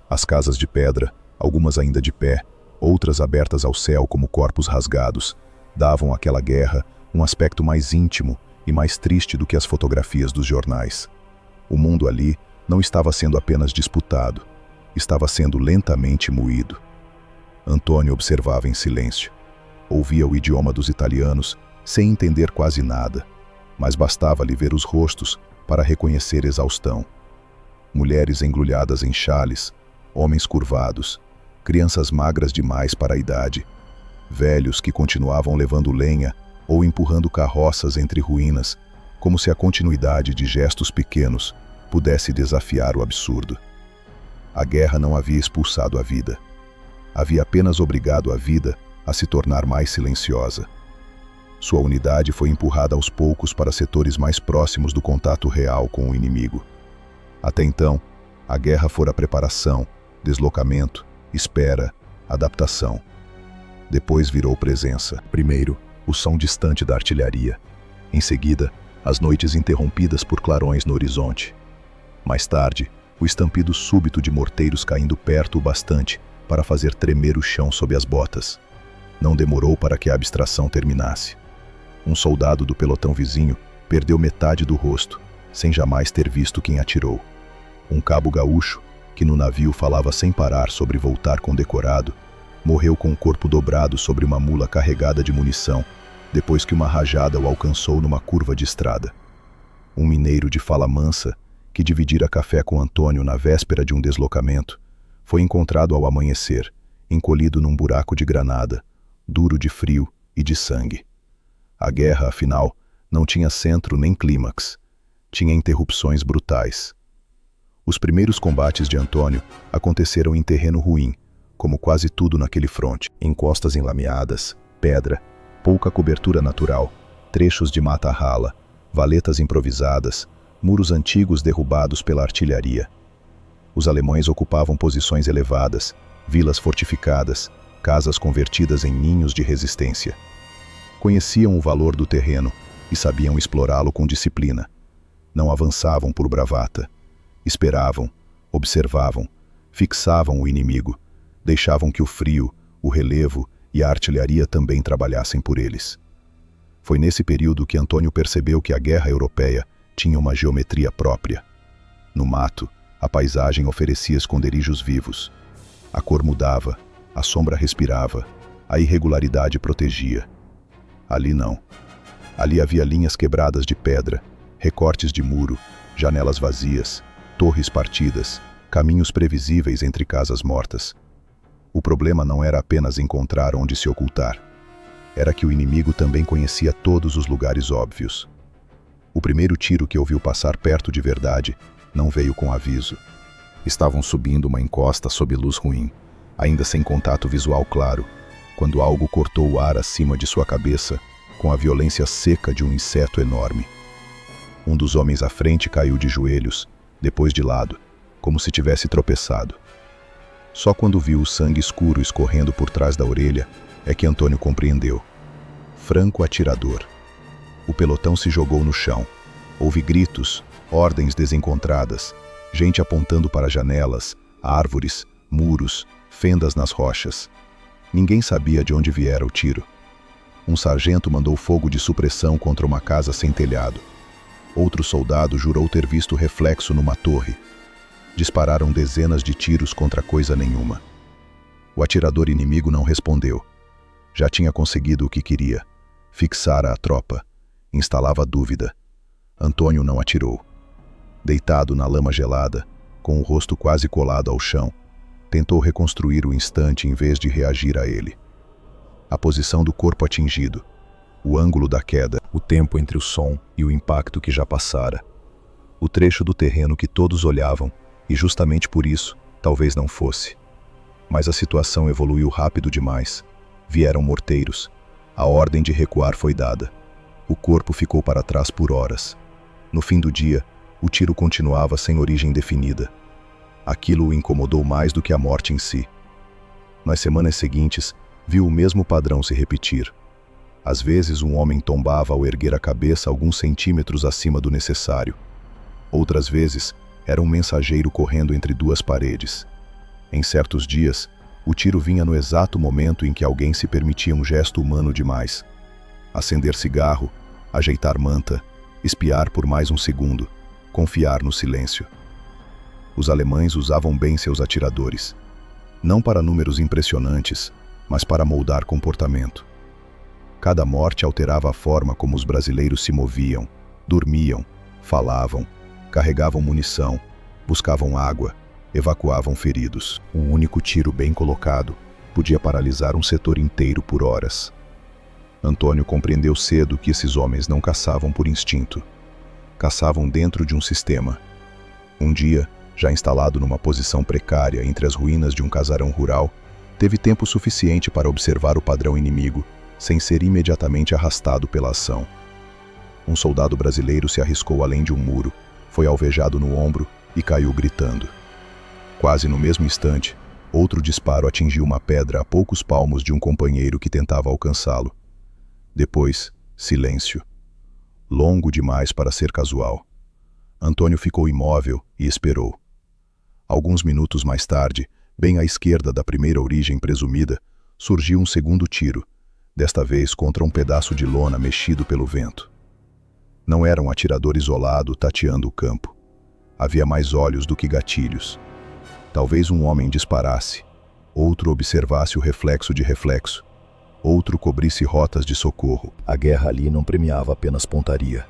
Speaker 1: As casas de pedra, algumas ainda de pé, outras abertas ao céu como corpos rasgados, davam àquela guerra um aspecto mais íntimo e mais triste do que as fotografias dos jornais. O mundo ali não estava sendo apenas disputado, estava sendo lentamente moído. Antônio observava em silêncio. Ouvia o idioma dos italianos sem entender quase nada, mas bastava-lhe ver os rostos para reconhecer exaustão. Mulheres engrulhadas em chales, homens curvados, crianças magras demais para a idade, velhos que continuavam levando lenha ou empurrando carroças entre ruínas, como se a continuidade de gestos pequenos pudesse desafiar o absurdo. A guerra não havia expulsado a vida. Havia apenas obrigado a vida a se tornar mais silenciosa. Sua unidade foi empurrada aos poucos para setores mais próximos do contato real com o inimigo. Até então, a guerra fora preparação, deslocamento, espera, adaptação. Depois virou presença. Primeiro, o som distante da artilharia. Em seguida, as noites interrompidas por clarões no horizonte. Mais tarde, o estampido súbito de morteiros caindo perto o bastante para fazer tremer o chão sob as botas. Não demorou para que a abstração terminasse. Um soldado do pelotão vizinho perdeu metade do rosto, sem jamais ter visto quem atirou. Um cabo gaúcho, que no navio falava sem parar sobre voltar condecorado, morreu com o corpo dobrado sobre uma mula carregada de munição, depois que uma rajada o alcançou numa curva de estrada. Um mineiro de fala mansa, que dividira café com Antônio na véspera de um deslocamento, foi encontrado ao amanhecer, encolhido num buraco de granada, duro de frio e de sangue. A guerra, afinal, não tinha centro nem clímax. Tinha interrupções brutais. Os primeiros combates de Antônio aconteceram em terreno ruim, como quase tudo naquele fronte. Encostas enlameadas, pedra, pouca cobertura natural, trechos de mata rala, valetas improvisadas, muros antigos derrubados pela artilharia. Os alemães ocupavam posições elevadas, vilas fortificadas, casas convertidas em ninhos de resistência. Conheciam o valor do terreno e sabiam explorá-lo com disciplina. Não avançavam por bravata. Esperavam, observavam, fixavam o inimigo, deixavam que o frio, o relevo e a artilharia também trabalhassem por eles. Foi nesse período que Antônio percebeu que a guerra europeia tinha uma geometria própria. No mato, a paisagem oferecia esconderijos vivos. A cor mudava, a sombra respirava, a irregularidade protegia. Ali não. Ali havia linhas quebradas de pedra, recortes de muro, janelas vazias, torres partidas, caminhos previsíveis entre casas mortas. O problema não era apenas encontrar onde se ocultar. Era que o inimigo também conhecia todos os lugares óbvios. O primeiro tiro que ouviu passar perto de verdade não veio com aviso. Estavam subindo uma encosta sob luz ruim, ainda sem contato visual claro, quando algo cortou o ar acima de sua cabeça com a violência seca de um inseto enorme. Um dos homens à frente caiu de joelhos, depois de lado, como se tivesse tropeçado. Só quando viu o sangue escuro escorrendo por trás da orelha é que Antônio compreendeu. Franco atirador. O pelotão se jogou no chão. Houve gritos, ordens desencontradas, gente apontando para janelas, árvores, muros, fendas nas rochas. Ninguém sabia de onde viera o tiro. Um sargento mandou fogo de supressão contra uma casa sem telhado. Outro soldado jurou ter visto reflexo numa torre. Dispararam dezenas de tiros contra coisa nenhuma. O atirador inimigo não respondeu. Já tinha conseguido o que queria. Fixara a tropa. Instalava dúvida. Antônio não atirou. Deitado na lama gelada, com o rosto quase colado ao chão, tentou reconstruir o instante em vez de reagir a ele. A posição do corpo atingido, o ângulo da queda, o tempo entre o som e o impacto que já passara. O trecho do terreno que todos olhavam, e justamente por isso, talvez não fosse. Mas a situação evoluiu rápido demais. Vieram morteiros. A ordem de recuar foi dada. O corpo ficou para trás por horas. No fim do dia, o tiro continuava sem origem definida. Aquilo o incomodou mais do que a morte em si. Nas semanas seguintes, viu o mesmo padrão se repetir. Às vezes, um homem tombava ao erguer a cabeça alguns centímetros acima do necessário. Outras vezes, era um mensageiro correndo entre duas paredes. Em certos dias, o tiro vinha no exato momento em que alguém se permitia um gesto humano demais. Acender cigarro, ajeitar manta, espiar por mais um segundo, confiar no silêncio. Os alemães usavam bem seus atiradores. Não para números impressionantes, mas para moldar comportamento. Cada morte alterava a forma como os brasileiros se moviam, dormiam, falavam, carregavam munição, buscavam água, evacuavam feridos. Um único tiro bem colocado podia paralisar um setor inteiro por horas. Antônio compreendeu cedo que esses homens não caçavam por instinto. Caçavam dentro de um sistema. Um dia, já instalado numa posição precária entre as ruínas de um casarão rural, teve tempo suficiente para observar o padrão inimigo, sem ser imediatamente arrastado pela ação. Um soldado brasileiro se arriscou além de um muro, foi alvejado no ombro e caiu gritando. Quase no mesmo instante, outro disparo atingiu uma pedra a poucos palmos de um companheiro que tentava alcançá-lo. Depois, silêncio. Longo demais para ser casual. Antônio ficou imóvel e esperou. Alguns minutos mais tarde, bem à esquerda da primeira origem presumida, surgiu um segundo tiro, desta vez contra um pedaço de lona mexido pelo vento. Não era um atirador isolado tateando o campo. Havia mais olhos do que gatilhos. Talvez um homem disparasse, outro observasse o reflexo de reflexo, outro cobrisse rotas de socorro. A guerra ali não premiava apenas pontaria,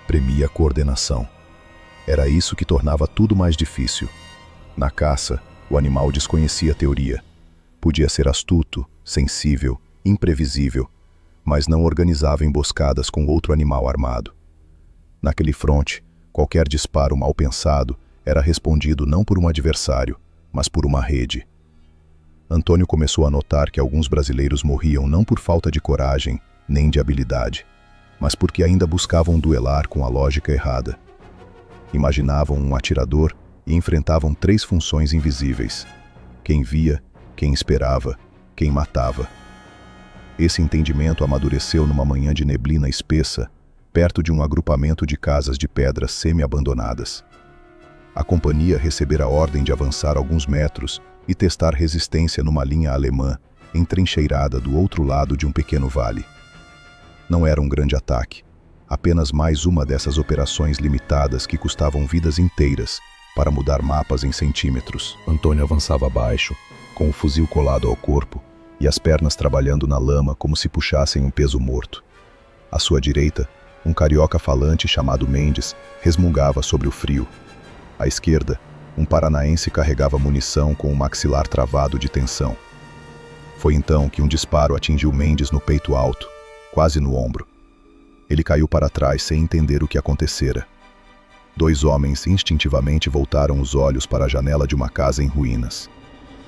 Speaker 1: premia coordenação. Era isso que tornava tudo mais difícil. Na caça, o animal desconhecia a teoria. Podia ser astuto, sensível, imprevisível, mas não organizava emboscadas com outro animal armado. Naquele fronte, qualquer disparo mal pensado era respondido não por um adversário, mas por uma rede. Antônio começou a notar que alguns brasileiros morriam não por falta de coragem, nem de habilidade, mas porque ainda buscavam duelar com a lógica errada. Imaginavam um atirador e enfrentavam três funções invisíveis: quem via, quem esperava, quem matava. Esse entendimento amadureceu numa manhã de neblina espessa, perto de um agrupamento de casas de pedras semi-abandonadas. A companhia recebera a ordem de avançar alguns metros e testar resistência numa linha alemã, entrincheirada do outro lado de um pequeno vale. Não era um grande ataque, apenas mais uma dessas operações limitadas que custavam vidas inteiras para mudar mapas em centímetros. Antônio avançava abaixo, com o fuzil colado ao corpo e as pernas trabalhando na lama como se puxassem um peso morto. À sua direita, um carioca falante chamado Mendes resmungava sobre o frio. À esquerda, um paranaense carregava munição com o maxilar travado de tensão. Foi então que um disparo atingiu Mendes no peito alto, quase no ombro. Ele caiu para trás sem entender o que acontecera. Dois homens instintivamente voltaram os olhos para a janela de uma casa em ruínas.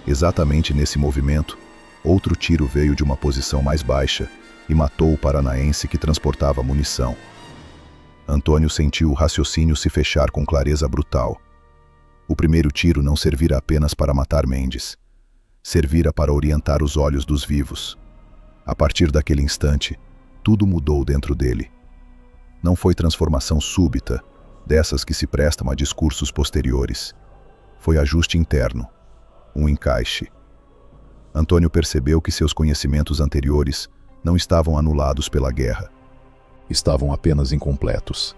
Speaker 1: Exatamente nesse movimento, outro tiro veio de uma posição mais baixa e matou o paranaense que transportava munição. Antônio sentiu o raciocínio se fechar com clareza brutal. O primeiro tiro não servira apenas para matar Mendes. Servira para orientar os olhos dos vivos. A partir daquele instante, tudo mudou dentro dele. Não foi transformação súbita, dessas que se prestam a discursos posteriores. Foi ajuste interno, um encaixe. Antônio percebeu que seus conhecimentos anteriores não estavam anulados pela guerra. Estavam apenas incompletos.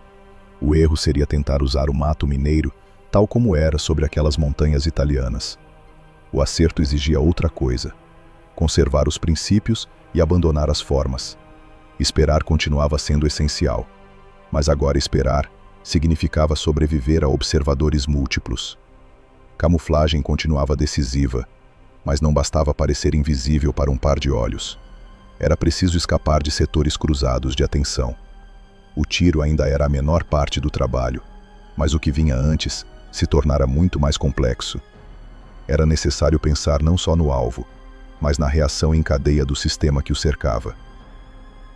Speaker 1: O erro seria tentar usar o mato mineiro tal como era sobre aquelas montanhas italianas. O acerto exigia outra coisa: conservar os princípios e abandonar as formas. Esperar continuava sendo essencial, mas agora esperar significava sobreviver a observadores múltiplos. Camuflagem continuava decisiva, mas não bastava parecer invisível para um par de olhos. Era preciso escapar de setores cruzados de atenção. O tiro ainda era a menor parte do trabalho, mas o que vinha antes se tornara muito mais complexo. Era necessário pensar não só no alvo, mas na reação em cadeia do sistema que o cercava.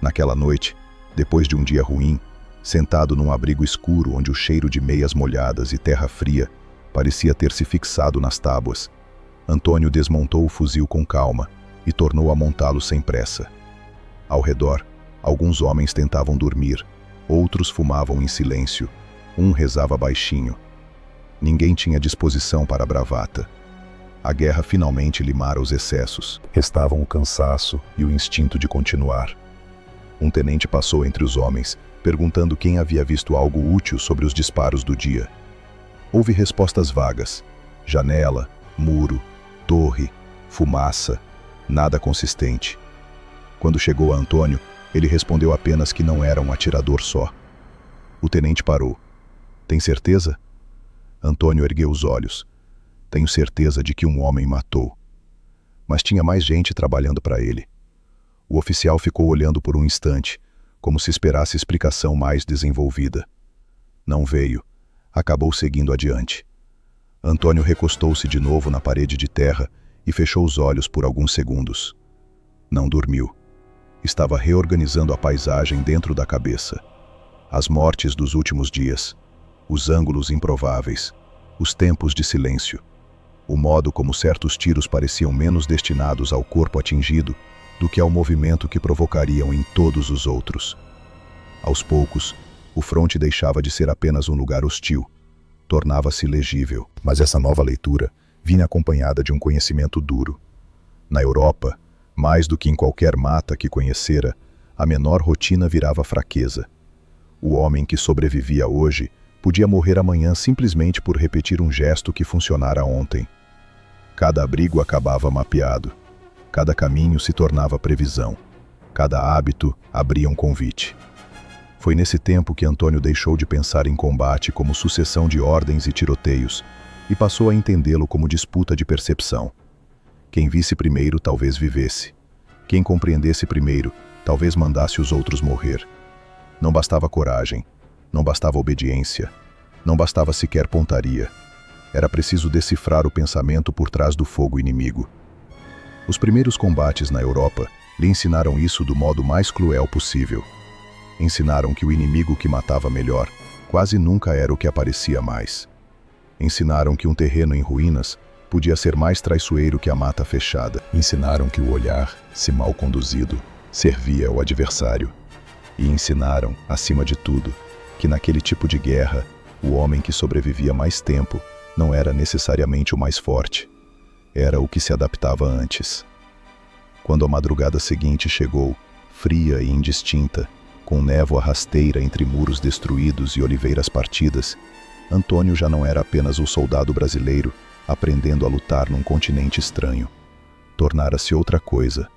Speaker 1: Naquela noite, depois de um dia ruim, sentado num abrigo escuro onde o cheiro de meias molhadas e terra fria parecia ter se fixado nas tábuas. Antônio desmontou o fuzil com calma e tornou a montá-lo sem pressa. Ao redor, alguns homens tentavam dormir, outros fumavam em silêncio, um rezava baixinho. Ninguém tinha disposição para a bravata. A guerra finalmente limara os excessos. Restavam o cansaço e o instinto de continuar. Um tenente passou entre os homens, perguntando quem havia visto algo útil sobre os disparos do dia. Houve respostas vagas: janela, muro, torre, fumaça, nada consistente. Quando chegou a Antônio, ele respondeu apenas que não era um atirador só. O tenente parou. Tem certeza? Antônio ergueu os olhos. Tenho certeza de que um homem matou. Mas tinha mais gente trabalhando para ele. O oficial ficou olhando por um instante, como se esperasse explicação mais desenvolvida. Não veio. Acabou seguindo adiante. Antônio recostou-se de novo na parede de terra e fechou os olhos por alguns segundos. Não dormiu. Estava reorganizando a paisagem dentro da cabeça. As mortes dos últimos dias, os ângulos improváveis, os tempos de silêncio, o modo como certos tiros pareciam menos destinados ao corpo atingido do que ao movimento que provocariam em todos os outros. Aos poucos, o fronte deixava de ser apenas um lugar hostil, tornava-se legível. Mas essa nova leitura vinha acompanhada de um conhecimento duro. Na Europa, mais do que em qualquer mata que conhecera, a menor rotina virava fraqueza. O homem que sobrevivia hoje podia morrer amanhã simplesmente por repetir um gesto que funcionara ontem. Cada abrigo acabava mapeado. Cada caminho se tornava previsão. Cada hábito abria um convite. Foi nesse tempo que Antônio deixou de pensar em combate como sucessão de ordens e tiroteios e passou a entendê-lo como disputa de percepção. Quem visse primeiro talvez vivesse. Quem compreendesse primeiro talvez mandasse os outros morrer. Não bastava coragem, não bastava obediência, não bastava sequer pontaria. Era preciso decifrar o pensamento por trás do fogo inimigo. Os primeiros combates na Europa lhe ensinaram isso do modo mais cruel possível. Ensinaram que o inimigo que matava melhor quase nunca era o que aparecia mais. Ensinaram que um terreno em ruínas podia ser mais traiçoeiro que a mata fechada. Ensinaram que o olhar, se mal conduzido, servia ao adversário. E ensinaram, acima de tudo, que naquele tipo de guerra, o homem que sobrevivia mais tempo não era necessariamente o mais forte. Era o que se adaptava antes. Quando a madrugada seguinte chegou, fria e indistinta, com névoa rasteira entre muros destruídos e oliveiras partidas, Antônio já não era apenas o soldado brasileiro aprendendo a lutar num continente estranho. Tornara-se outra coisa,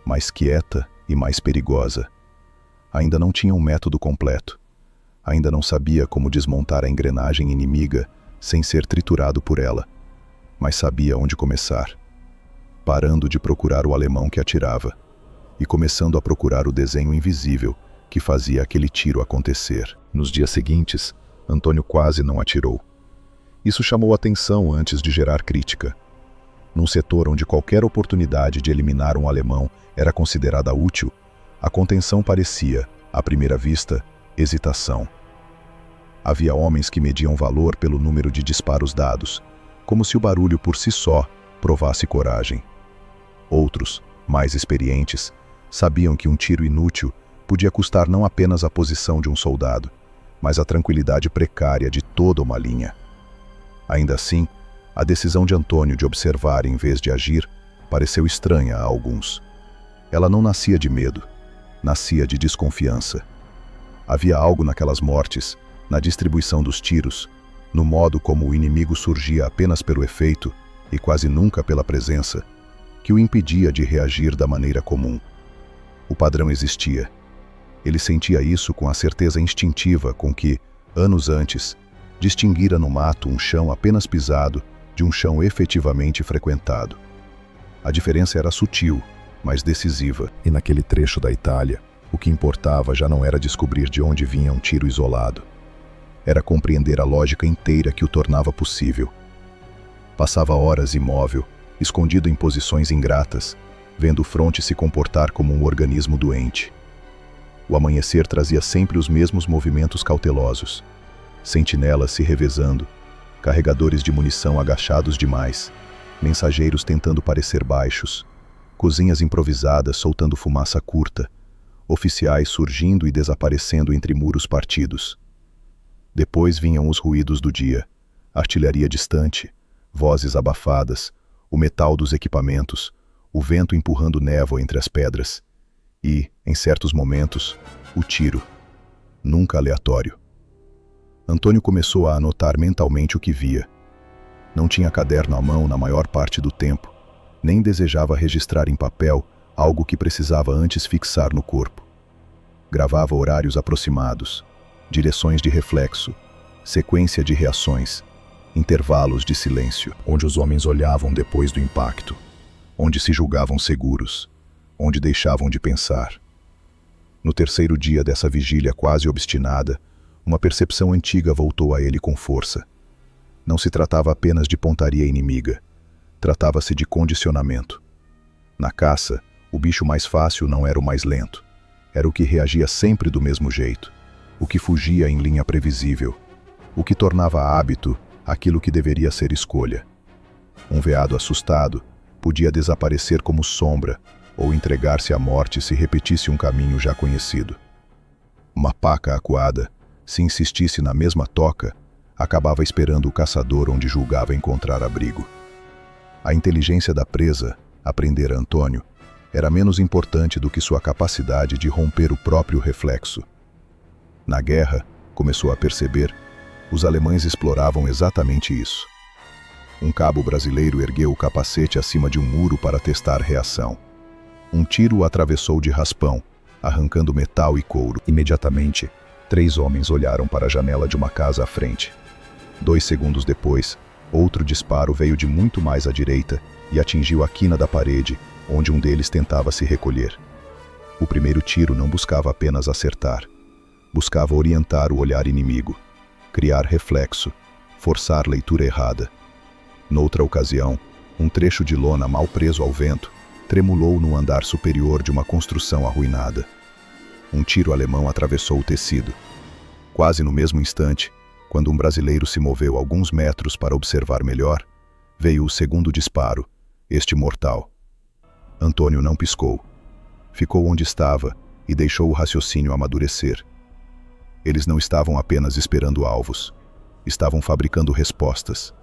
Speaker 1: mais quieta e mais perigosa. Ainda não tinha um método completo. Ainda não sabia como desmontar a engrenagem inimiga sem ser triturado por ela. Mas sabia onde começar. Parando de procurar o alemão que atirava e começando a procurar o desenho invisível que fazia aquele tiro acontecer. Nos dias seguintes, Antônio quase não atirou. Isso chamou atenção antes de gerar crítica. Num setor onde qualquer oportunidade de eliminar um alemão era considerada útil, a contenção parecia, à primeira vista, hesitação. Havia homens que mediam valor pelo número de disparos dados, como se o barulho por si só provasse coragem. Outros, mais experientes, sabiam que um tiro inútil podia custar não apenas a posição de um soldado, mas a tranquilidade precária de toda uma linha. Ainda assim, a decisão de Antônio de observar em vez de agir pareceu estranha a alguns. Ela não nascia de medo, nascia de desconfiança. Havia algo naquelas mortes, na distribuição dos tiros, no modo como o inimigo surgia apenas pelo efeito e quase nunca pela presença, que o impedia de reagir da maneira comum. O padrão existia. Ele sentia isso com a certeza instintiva com que, anos antes, distinguira no mato um chão apenas pisado de um chão efetivamente frequentado. A diferença era sutil, mas decisiva. E naquele trecho da Itália, o que importava já não era descobrir de onde vinha um tiro isolado. Era compreender a lógica inteira que o tornava possível. Passava horas imóvel, escondido em posições ingratas, vendo o fronte se comportar como um organismo doente. O amanhecer trazia sempre os mesmos movimentos cautelosos. Sentinelas se revezando, carregadores de munição agachados demais, mensageiros tentando parecer baixos, cozinhas improvisadas soltando fumaça curta, oficiais surgindo e desaparecendo entre muros partidos. Depois vinham os ruídos do dia, artilharia distante, vozes abafadas, o metal dos equipamentos, o vento empurrando névoa entre as pedras e, em certos momentos, o tiro, nunca aleatório. Antônio começou a anotar mentalmente o que via. Não tinha caderno à mão na maior parte do tempo, nem desejava registrar em papel algo que precisava antes fixar no corpo. Gravava horários aproximados, direções de reflexo, sequência de reações, intervalos de silêncio, onde os homens olhavam depois do impacto, onde se julgavam seguros, onde deixavam de pensar. No terceiro dia dessa vigília quase obstinada, uma percepção antiga voltou a ele com força. Não se tratava apenas de pontaria inimiga, tratava-se de condicionamento. Na caça, o bicho mais fácil não era o mais lento, era o que reagia sempre do mesmo jeito, o que fugia em linha previsível, o que tornava hábito aquilo que deveria ser escolha. Um veado assustado podia desaparecer como sombra ou entregar-se à morte se repetisse um caminho já conhecido. Uma paca acuada, se insistisse na mesma toca, acabava esperando o caçador onde julgava encontrar abrigo. A inteligência da presa, aprender Antônio, era menos importante do que sua capacidade de romper o próprio reflexo. Na guerra, começou a perceber, os alemães exploravam exatamente isso. Um cabo brasileiro ergueu o capacete acima de um muro para testar reação. Um tiro o atravessou de raspão, arrancando metal e couro. Imediatamente, 3 homens olharam para a janela de uma casa à frente. 2 segundos depois, outro disparo veio de muito mais à direita e atingiu a quina da parede, onde um deles tentava se recolher. O primeiro tiro não buscava apenas acertar. Buscava orientar o olhar inimigo, criar reflexo, forçar leitura errada. Noutra ocasião, um trecho de lona mal preso ao vento tremulou no andar superior de uma construção arruinada. Um tiro alemão atravessou o tecido. Quase no mesmo instante, quando um brasileiro se moveu alguns metros para observar melhor, veio o segundo disparo, este mortal. Antônio não piscou. Ficou onde estava e deixou o raciocínio amadurecer. Eles não estavam apenas esperando alvos, estavam fabricando respostas.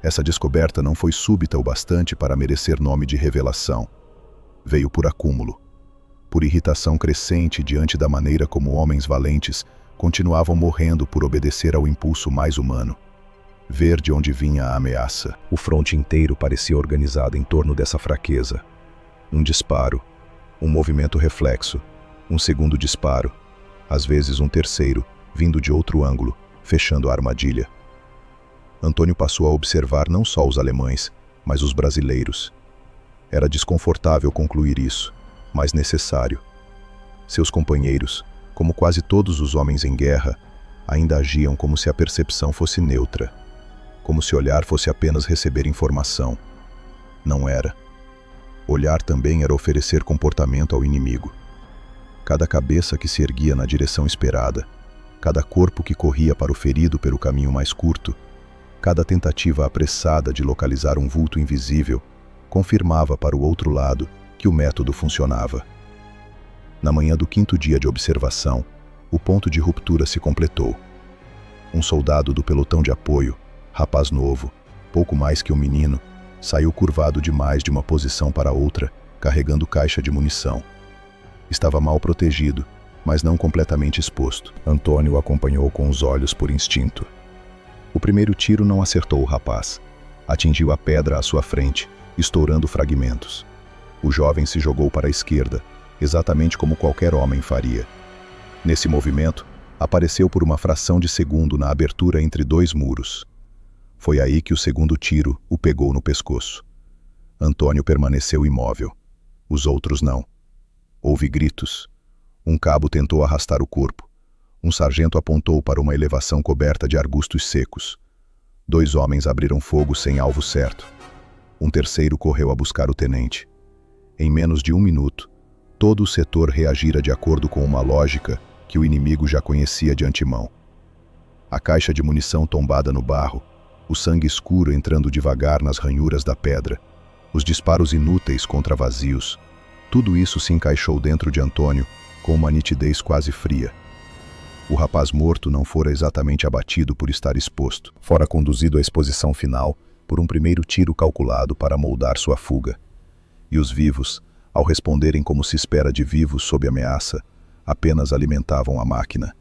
Speaker 1: Essa descoberta não foi súbita o bastante para merecer nome de revelação. Veio por acúmulo, por irritação crescente diante da maneira como homens valentes continuavam morrendo por obedecer ao impulso mais humano. Ver de onde vinha a ameaça. O fronte inteiro parecia organizado em torno dessa fraqueza. Um disparo, um movimento reflexo, um segundo disparo, às vezes um terceiro, vindo de outro ângulo, fechando a armadilha. Antônio passou a observar não só os alemães, mas os brasileiros. Era desconfortável concluir isso, mas necessário. Seus companheiros, como quase todos os homens em guerra, ainda agiam como se a percepção fosse neutra, como se olhar fosse apenas receber informação. Não era. Olhar também era oferecer comportamento ao inimigo. Cada cabeça que se erguia na direção esperada, cada corpo que corria para o ferido pelo caminho mais curto, cada tentativa apressada de localizar um vulto invisível, confirmava para o outro lado que o método funcionava. Na manhã do 5º dia de observação, o ponto de ruptura se completou. Um soldado do pelotão de apoio, rapaz novo, pouco mais que um menino, saiu curvado demais de uma posição para outra, carregando caixa de munição. Estava mal protegido, mas não completamente exposto. Antônio o acompanhou com os olhos por instinto. O primeiro tiro não acertou o rapaz. Atingiu a pedra à sua frente, estourando fragmentos. O jovem se jogou para a esquerda, exatamente como qualquer homem faria. Nesse movimento, apareceu por uma fração de segundo na abertura entre 2 muros. Foi aí que o segundo tiro o pegou no pescoço. Antônio permaneceu imóvel. Os outros não. Houve gritos. Um cabo tentou arrastar o corpo. Um sargento apontou para uma elevação coberta de arbustos secos. 2 homens abriram fogo sem alvo certo. Um terceiro correu a buscar o tenente. Em menos de 1 minuto, Todo o setor reagira de acordo com uma lógica que o inimigo já conhecia de antemão. A caixa de munição tombada no barro, o sangue escuro entrando devagar nas ranhuras da pedra, os disparos inúteis contra vazios, tudo isso se encaixou dentro de Antônio com uma nitidez quase fria. O rapaz morto não fora exatamente abatido por estar exposto, fora conduzido à exposição final por um primeiro tiro calculado para moldar sua fuga. E os vivos, ao responderem como se espera de vivos sob ameaça, apenas alimentavam a máquina.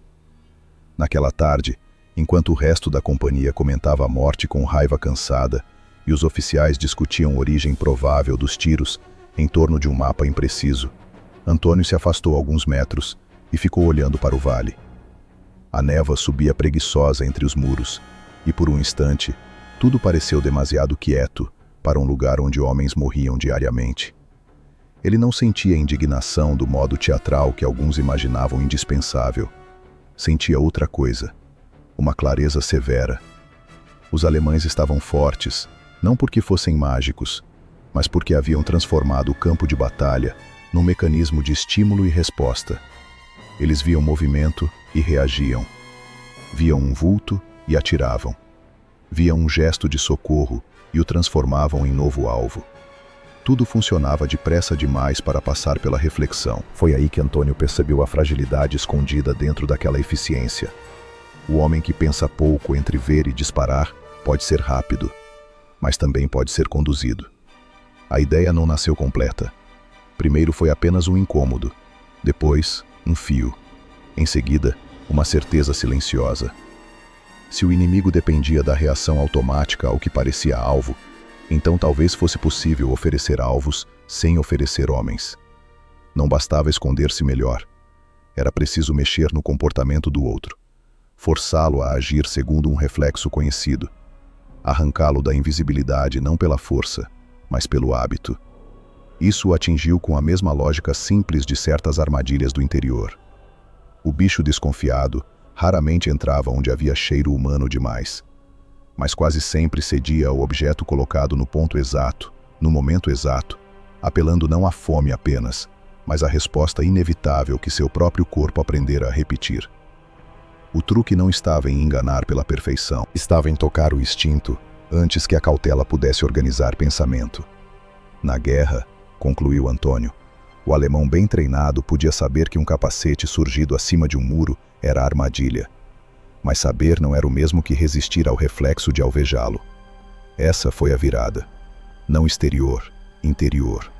Speaker 1: Naquela tarde, enquanto o resto da companhia comentava a morte com raiva cansada e os oficiais discutiam a origem provável dos tiros em torno de um mapa impreciso, Antônio se afastou alguns metros e ficou olhando para o vale. A névoa subia preguiçosa entre os muros, e por um instante, tudo pareceu demasiado quieto para um lugar onde homens morriam diariamente. Ele não sentia a indignação do modo teatral que alguns imaginavam indispensável. Sentia outra coisa, uma clareza severa. Os alemães estavam fortes, não porque fossem mágicos, mas porque haviam transformado o campo de batalha num mecanismo de estímulo e resposta. Eles viam movimento e reagiam. Viam um vulto e atiravam. Viam um gesto de socorro e o transformavam em novo alvo. Tudo funcionava depressa demais para passar pela reflexão. Foi aí que Antônio percebeu a fragilidade escondida dentro daquela eficiência. O homem que pensa pouco entre ver e disparar pode ser rápido, mas também pode ser conduzido. A ideia não nasceu completa. Primeiro foi apenas um incômodo, depois um fio, em seguida uma certeza silenciosa. Se o inimigo dependia da reação automática ao que parecia alvo, então talvez fosse possível oferecer alvos sem oferecer homens. Não bastava esconder-se melhor. Era preciso mexer no comportamento do outro, forçá-lo a agir segundo um reflexo conhecido, arrancá-lo da invisibilidade não pela força, mas pelo hábito. Isso o atingiu com a mesma lógica simples de certas armadilhas do interior. O bicho desconfiado raramente entrava onde havia cheiro humano demais, mas quase sempre cedia ao objeto colocado no ponto exato, no momento exato, apelando não à fome apenas, mas à resposta inevitável que seu próprio corpo aprendera a repetir. O truque não estava em enganar pela perfeição, estava em tocar o instinto antes que a cautela pudesse organizar pensamento. Na guerra, concluiu Antônio, o alemão bem treinado podia saber que um capacete surgido acima de um muro era armadilha. Mas saber não era o mesmo que resistir ao reflexo de alvejá-lo. Essa foi a virada. Não exterior, interior.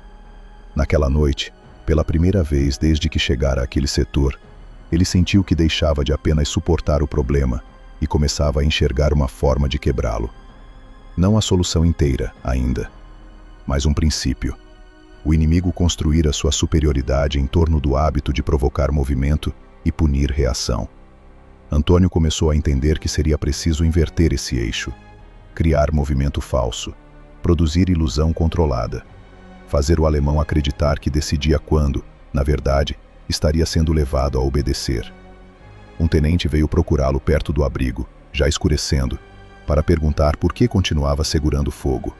Speaker 1: Naquela noite, pela primeira vez desde que chegara àquele setor, ele sentiu que deixava de apenas suportar o problema e começava a enxergar uma forma de quebrá-lo. Não a solução inteira, ainda, mas um princípio. O inimigo construíra sua superioridade em torno do hábito de provocar movimento e punir reação. Antônio começou a entender que seria preciso inverter esse eixo, criar movimento falso, produzir ilusão controlada, fazer o alemão acreditar que decidia quando, na verdade, estaria sendo levado a obedecer. Um tenente veio procurá-lo perto do abrigo, já escurecendo, para perguntar por que continuava segurando fogo.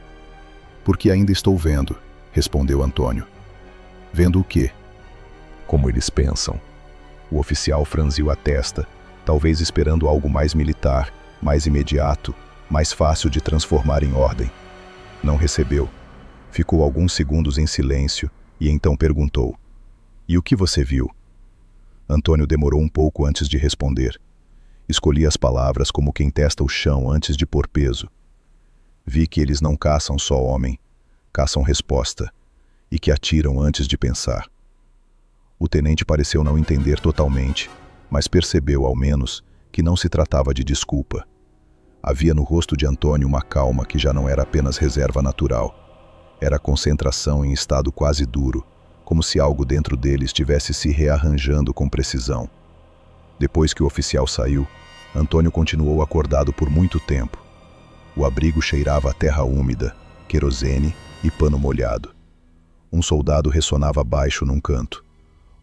Speaker 1: «Porque ainda estou vendo», respondeu Antônio. «Vendo o quê?» «Como eles pensam». O oficial franziu a testa, talvez esperando algo mais militar, mais imediato, mais fácil de transformar em ordem. Não recebeu. Ficou alguns segundos em silêncio e então perguntou: «E o que você viu?» Antônio demorou um pouco antes de responder. Escolhi as palavras como quem testa o chão antes de pôr peso. Vi que eles não caçam só homem, caçam resposta, e que atiram antes de pensar. O tenente pareceu não entender totalmente, mas percebeu, ao menos, que não se tratava de desculpa. Havia no rosto de Antônio uma calma que já não era apenas reserva natural. Era concentração em estado quase duro, como se algo dentro dele estivesse se rearranjando com precisão. Depois que o oficial saiu, Antônio continuou acordado por muito tempo. O abrigo cheirava a terra úmida, querosene e pano molhado. Um soldado ressonava baixo num canto.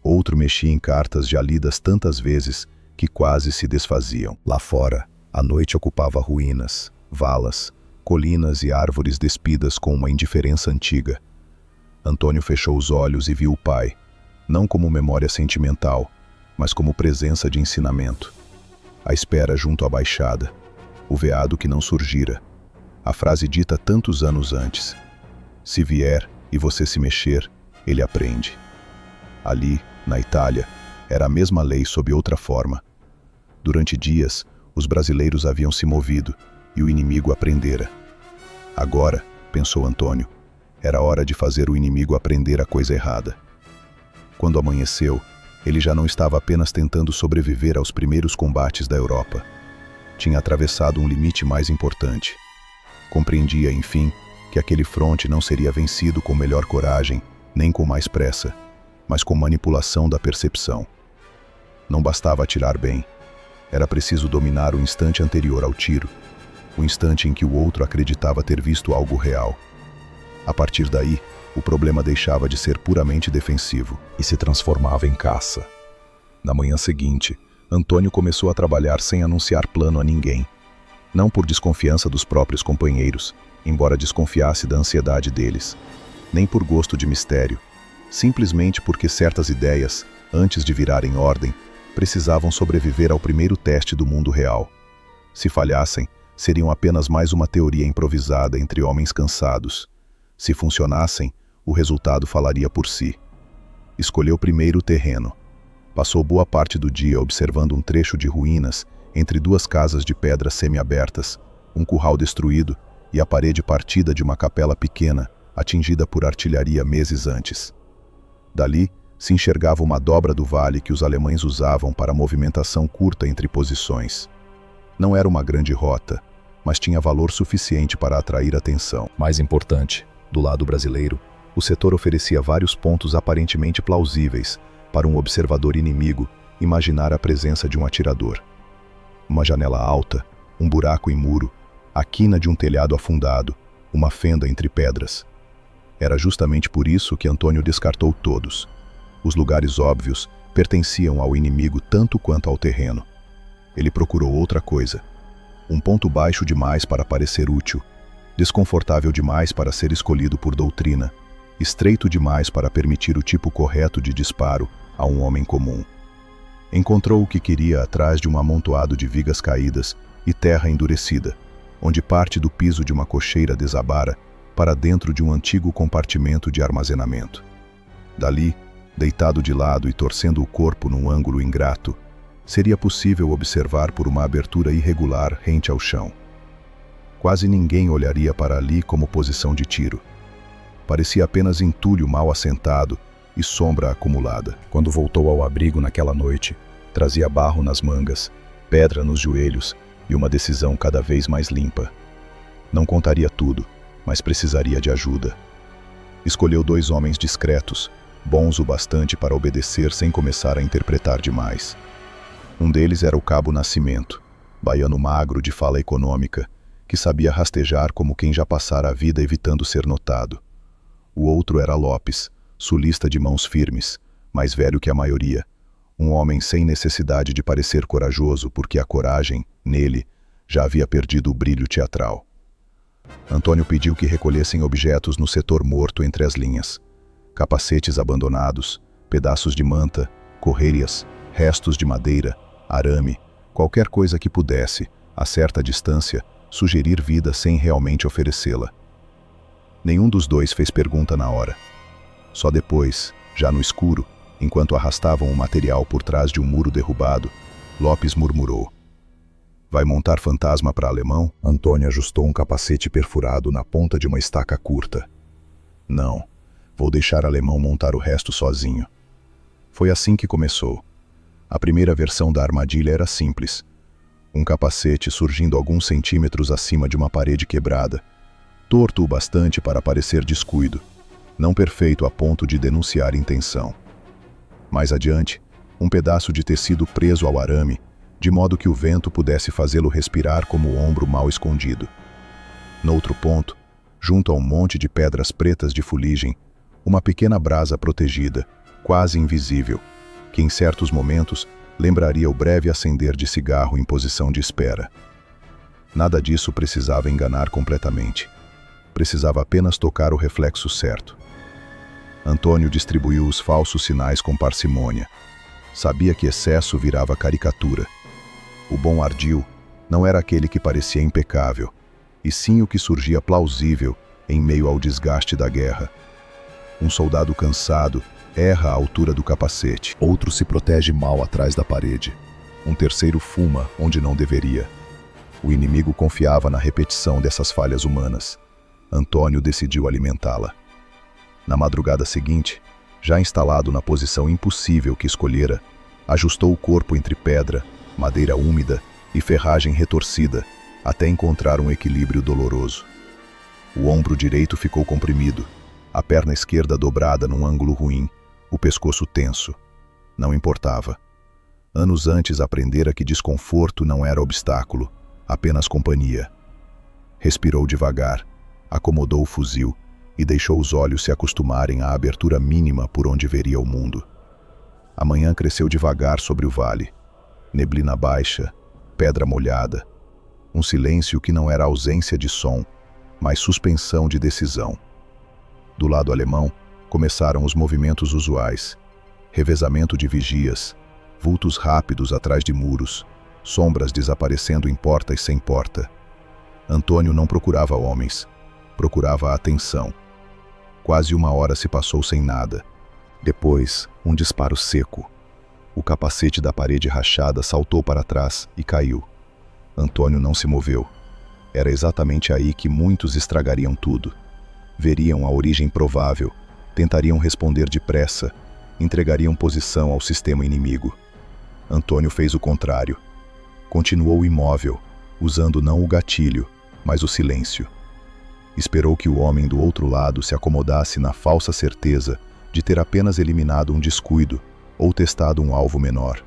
Speaker 1: Outro mexia em cartas já lidas tantas vezes que quase se desfaziam. Lá fora, a noite ocupava ruínas, valas, colinas e árvores despidas com uma indiferença antiga. Antônio fechou os olhos e viu o pai, não como memória sentimental, mas como presença de ensinamento. A espera junto à baixada, o veado que não surgira, a frase dita tantos anos antes. Se vier e você se mexer, ele aprende. Ali, na Itália, era a mesma lei sob outra forma. Durante dias, os brasileiros haviam se movido e o inimigo aprendera. Agora, pensou Antônio, era hora de fazer o inimigo aprender a coisa errada. Quando amanheceu, ele já não estava apenas tentando sobreviver aos primeiros combates da Europa. Tinha atravessado um limite mais importante. Compreendia, enfim, que aquele fronte não seria vencido com melhor coragem, nem com mais pressa, mas com manipulação da percepção. Não bastava atirar bem. Era preciso dominar o instante anterior ao tiro, o instante em que o outro acreditava ter visto algo real. A partir daí, o problema deixava de ser puramente defensivo e se transformava em caça. Na manhã seguinte, Antônio começou a trabalhar sem anunciar plano a ninguém. Não por desconfiança dos próprios companheiros, embora desconfiasse da ansiedade deles, nem por gosto de mistério, simplesmente porque certas ideias, antes de virarem ordem, precisavam sobreviver ao primeiro teste do mundo real. Se falhassem, seriam apenas mais uma teoria improvisada entre homens cansados. Se funcionassem, o resultado falaria por si. Escolheu primeiro o terreno. Passou boa parte do dia observando um trecho de ruínas entre duas casas de pedras semi-abertas, um curral destruído e a parede partida de uma capela pequena, atingida por artilharia meses antes. Dali, se enxergava uma dobra do vale que os alemães usavam para movimentação curta entre posições. Não era uma grande rota, mas tinha valor suficiente para atrair atenção. Mais importante, do lado brasileiro, o setor oferecia vários pontos aparentemente plausíveis para um observador inimigo imaginar a presença de um atirador. Uma janela alta, um buraco em muro, a quina de um telhado afundado, uma fenda entre pedras. Era justamente por isso que Antônio descartou todos. Os lugares óbvios pertenciam ao inimigo tanto quanto ao terreno. Ele procurou outra coisa. Um ponto baixo demais para parecer útil, desconfortável demais para ser escolhido por doutrina, estreito demais para permitir o tipo correto de disparo a um homem comum. Encontrou o que queria atrás de um amontoado de vigas caídas e terra endurecida, onde parte do piso de uma cocheira desabara para dentro de um antigo compartimento de armazenamento. Dali, deitado de lado e torcendo o corpo num ângulo ingrato, seria possível observar por uma abertura irregular rente ao chão. Quase ninguém olharia para ali como posição de tiro. Parecia apenas entulho mal assentado e sombra acumulada. Quando voltou ao abrigo naquela noite, trazia barro nas mangas, pedra nos joelhos e uma decisão cada vez mais limpa. Não contaria tudo, mas precisaria de ajuda. Escolheu 2 homens discretos, bons o bastante para obedecer sem começar a interpretar demais. Um deles era o cabo Nascimento, baiano magro de fala econômica, que sabia rastejar como quem já passara a vida evitando ser notado. O outro era Lopes, sulista de mãos firmes, mais velho que a maioria, um homem sem necessidade de parecer corajoso porque a coragem, nele, já havia perdido o brilho teatral. Antônio pediu que recolhessem objetos no setor morto entre as linhas. Capacetes abandonados, pedaços de manta, correias, restos de madeira, arame, qualquer coisa que pudesse, a certa distância, sugerir vida sem realmente oferecê-la. Nenhum dos dois fez pergunta na hora. Só depois, já no escuro, enquanto arrastavam o material por trás de um muro derrubado, Lopes murmurou: "Vai montar fantasma para alemão?" Antônio ajustou um capacete perfurado na ponta de uma estaca curta. "Não, vou deixar alemão montar o resto sozinho." Foi assim que começou. A primeira versão da armadilha era simples. Um capacete surgindo alguns centímetros acima de uma parede quebrada, torto o bastante para parecer descuido, não perfeito a ponto de denunciar intenção. Mais adiante, um pedaço de tecido preso ao arame, de modo que o vento pudesse fazê-lo respirar como o ombro mal escondido. Noutro ponto, junto a um monte de pedras pretas de fuligem, uma pequena brasa protegida, quase invisível, que em certos momentos lembraria o breve acender de cigarro em posição de espera. Nada disso precisava enganar completamente. Precisava apenas tocar o reflexo certo. Antônio distribuiu os falsos sinais com parcimônia. Sabia que excesso virava caricatura. O bom ardil não era aquele que parecia impecável, e sim o que surgia plausível em meio ao desgaste da guerra. Um soldado cansado erra à altura do capacete. Outro se protege mal atrás da parede. Um terceiro fuma onde não deveria. O inimigo confiava na repetição dessas falhas humanas. Antônio decidiu alimentá-la. Na madrugada seguinte, já instalado na posição impossível que escolhera, ajustou o corpo entre pedra, madeira úmida e ferragem retorcida, até encontrar um equilíbrio doloroso. O ombro direito ficou comprimido, a perna esquerda dobrada num ângulo ruim, o pescoço tenso. Não importava. Anos antes aprendera que desconforto não era obstáculo, apenas companhia. Respirou devagar, acomodou o fuzil e deixou os olhos se acostumarem à abertura mínima por onde veria o mundo. A manhã cresceu devagar sobre o vale. Neblina baixa, pedra molhada. Um silêncio que não era ausência de som, mas suspensão de decisão. Do lado alemão, começaram os movimentos usuais. Revezamento de vigias, vultos rápidos atrás de muros, sombras desaparecendo em portas sem porta. Antônio não procurava homens, procurava a atenção. Quase uma hora se passou sem nada. Depois, um disparo seco. O capacete da parede rachada saltou para trás e caiu. Antônio não se moveu. Era exatamente aí que muitos estragariam tudo. Veriam a origem provável, tentariam responder depressa, entregariam posição ao sistema inimigo. Antônio fez o contrário. Continuou imóvel, usando não o gatilho, mas o silêncio. Esperou que o homem do outro lado se acomodasse na falsa certeza de ter apenas eliminado um descuido ou testado um alvo menor.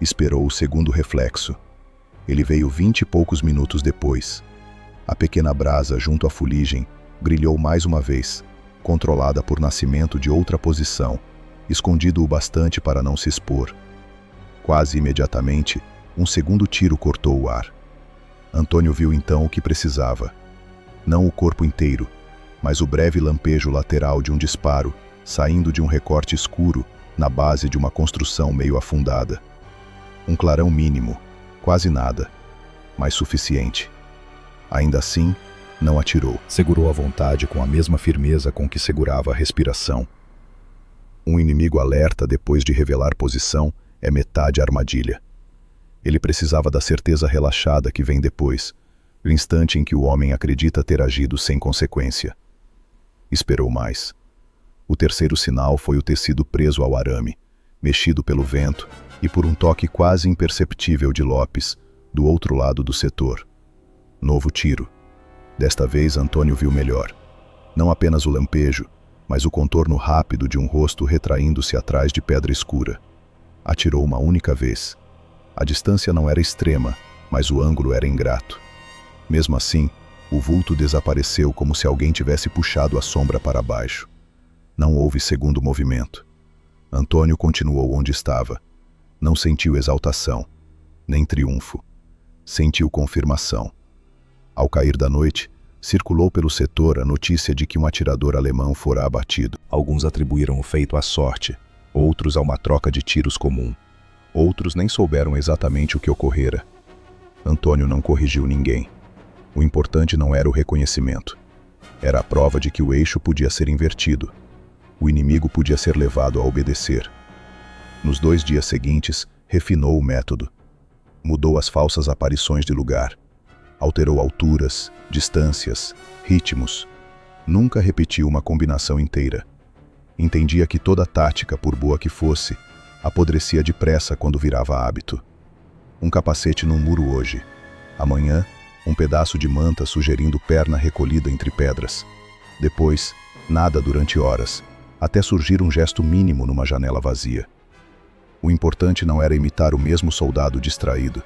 Speaker 1: Esperou o segundo reflexo. Ele veio 20 e poucos minutos depois. A pequena brasa junto à fuligem brilhou mais uma vez, controlada por nascimento de outra posição, escondido o bastante para não se expor. Quase imediatamente, um segundo tiro cortou o ar. Antônio viu então o que precisava. Não o corpo inteiro, mas o breve lampejo lateral de um disparo, saindo de um recorte escuro na base de uma construção meio afundada. Um clarão mínimo, quase nada, mas suficiente. Ainda assim, não atirou. Segurou a vontade com a mesma firmeza com que segurava a respiração. Um inimigo alerta depois de revelar posição é metade armadilha. Ele precisava da certeza relaxada que vem depois, no instante em que o homem acredita ter agido sem consequência. Esperou mais. O terceiro sinal foi o tecido preso ao arame, mexido pelo vento e por um toque quase imperceptível de Lopes, do outro lado do setor. Novo tiro. Desta vez Antônio viu melhor. Não apenas o lampejo, mas o contorno rápido de um rosto retraindo-se atrás de pedra escura. Atirou uma única vez. A distância não era extrema, mas o ângulo era ingrato. Mesmo assim, o vulto desapareceu como se alguém tivesse puxado a sombra para baixo. Não houve segundo movimento. Antônio continuou onde estava. Não sentiu exaltação, nem triunfo. Sentiu confirmação. Ao cair da noite, circulou pelo setor a notícia de que um atirador alemão fora abatido. Alguns atribuíram o feito à sorte, outros a uma troca de tiros comum. Outros nem souberam exatamente o que ocorrera. Antônio não corrigiu ninguém. O importante não era o reconhecimento. Era a prova de que o eixo podia ser invertido. O inimigo podia ser levado a obedecer. Nos 2 dias seguintes, refinou o método. Mudou as falsas aparições de lugar. Alterou alturas, distâncias, ritmos. Nunca repetiu uma combinação inteira. Entendia que toda tática, por boa que fosse, apodrecia depressa quando virava hábito. Um capacete num muro hoje. Amanhã, um pedaço de manta sugerindo perna recolhida entre pedras. Depois, nada durante horas, até surgir um gesto mínimo numa janela vazia. O importante não era imitar o mesmo soldado distraído.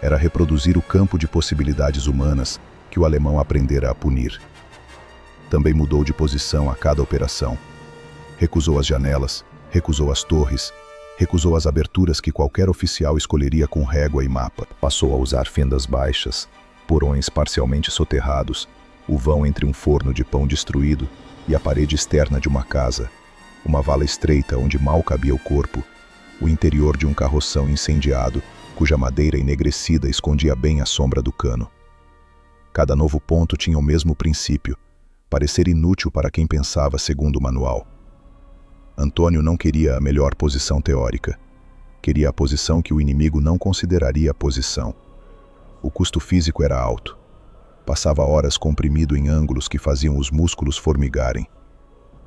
Speaker 1: Era reproduzir o campo de possibilidades humanas que o alemão aprendera a punir. Também mudou de posição a cada operação. Recusou as janelas, recusou as torres, recusou as aberturas que qualquer oficial escolheria com régua e mapa. Passou a usar fendas baixas, porões parcialmente soterrados, o vão entre um forno de pão destruído e a parede externa de uma casa, Uma vala estreita onde mal cabia o corpo, o interior de um carroção incendiado, cuja madeira enegrecida escondia bem a sombra do cano. Cada novo ponto tinha o mesmo princípio, parecer inútil para quem pensava segundo o manual. Antônio não queria a melhor posição teórica. Queria a posição que o inimigo não consideraria a posição. O custo físico era alto. Passava horas comprimido em ângulos que faziam os músculos formigarem.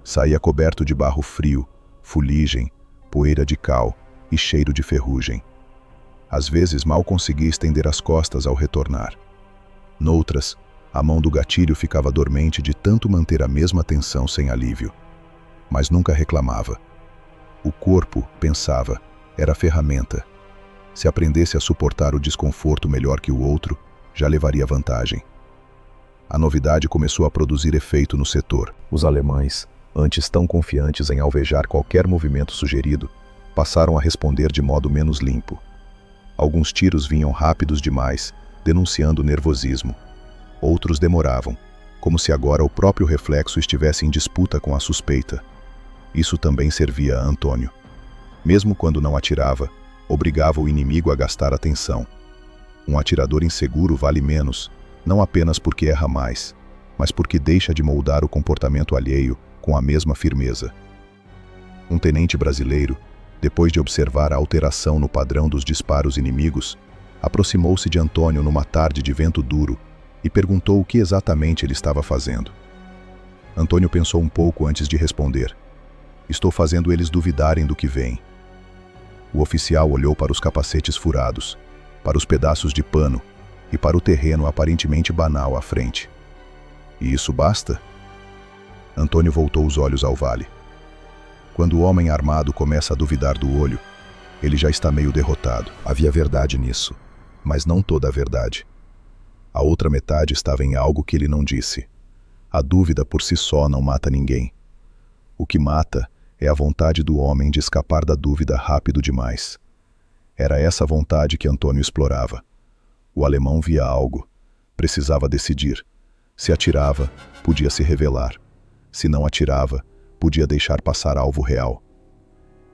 Speaker 1: Saía coberto de barro frio, fuligem, poeira de cal e cheiro de ferrugem. Às vezes mal conseguia estender as costas ao retornar. Noutras, a mão do gatilho ficava dormente de tanto manter a mesma tensão sem alívio. Mas nunca reclamava. O corpo, pensava, era a ferramenta. Se aprendesse a suportar o desconforto melhor que o outro, já levaria vantagem. A novidade começou a produzir efeito no setor. Os alemães, antes tão confiantes em alvejar qualquer movimento sugerido, passaram a responder de modo menos limpo. Alguns tiros vinham rápidos demais, denunciando nervosismo. Outros demoravam, como se agora o próprio reflexo estivesse em disputa com a suspeita. Isso também servia a Antônio. Mesmo quando não atirava, obrigava o inimigo a gastar atenção. Um atirador inseguro vale menos, não apenas porque erra mais, mas porque deixa de moldar o comportamento alheio com a mesma firmeza. Um tenente brasileiro, depois de observar a alteração no padrão dos disparos inimigos, aproximou-se de Antônio numa tarde de vento duro e perguntou o que exatamente ele estava fazendo. Antônio pensou um pouco antes de responder. Estou fazendo eles duvidarem do que vem. O oficial olhou para os capacetes furados, para os pedaços de pano e para o terreno aparentemente banal à frente. E isso basta? Antônio voltou os olhos ao vale. Quando o homem armado começa a duvidar do olho, ele já está meio derrotado. Havia verdade nisso, mas não toda a verdade. A outra metade estava em algo que ele não disse. A dúvida por si só não mata ninguém. O que mata é a vontade do homem de escapar da dúvida rápido demais. Era essa vontade que Antônio explorava. O alemão via algo. Precisava decidir. Se atirava, podia se revelar. Se não atirava, podia deixar passar alvo real.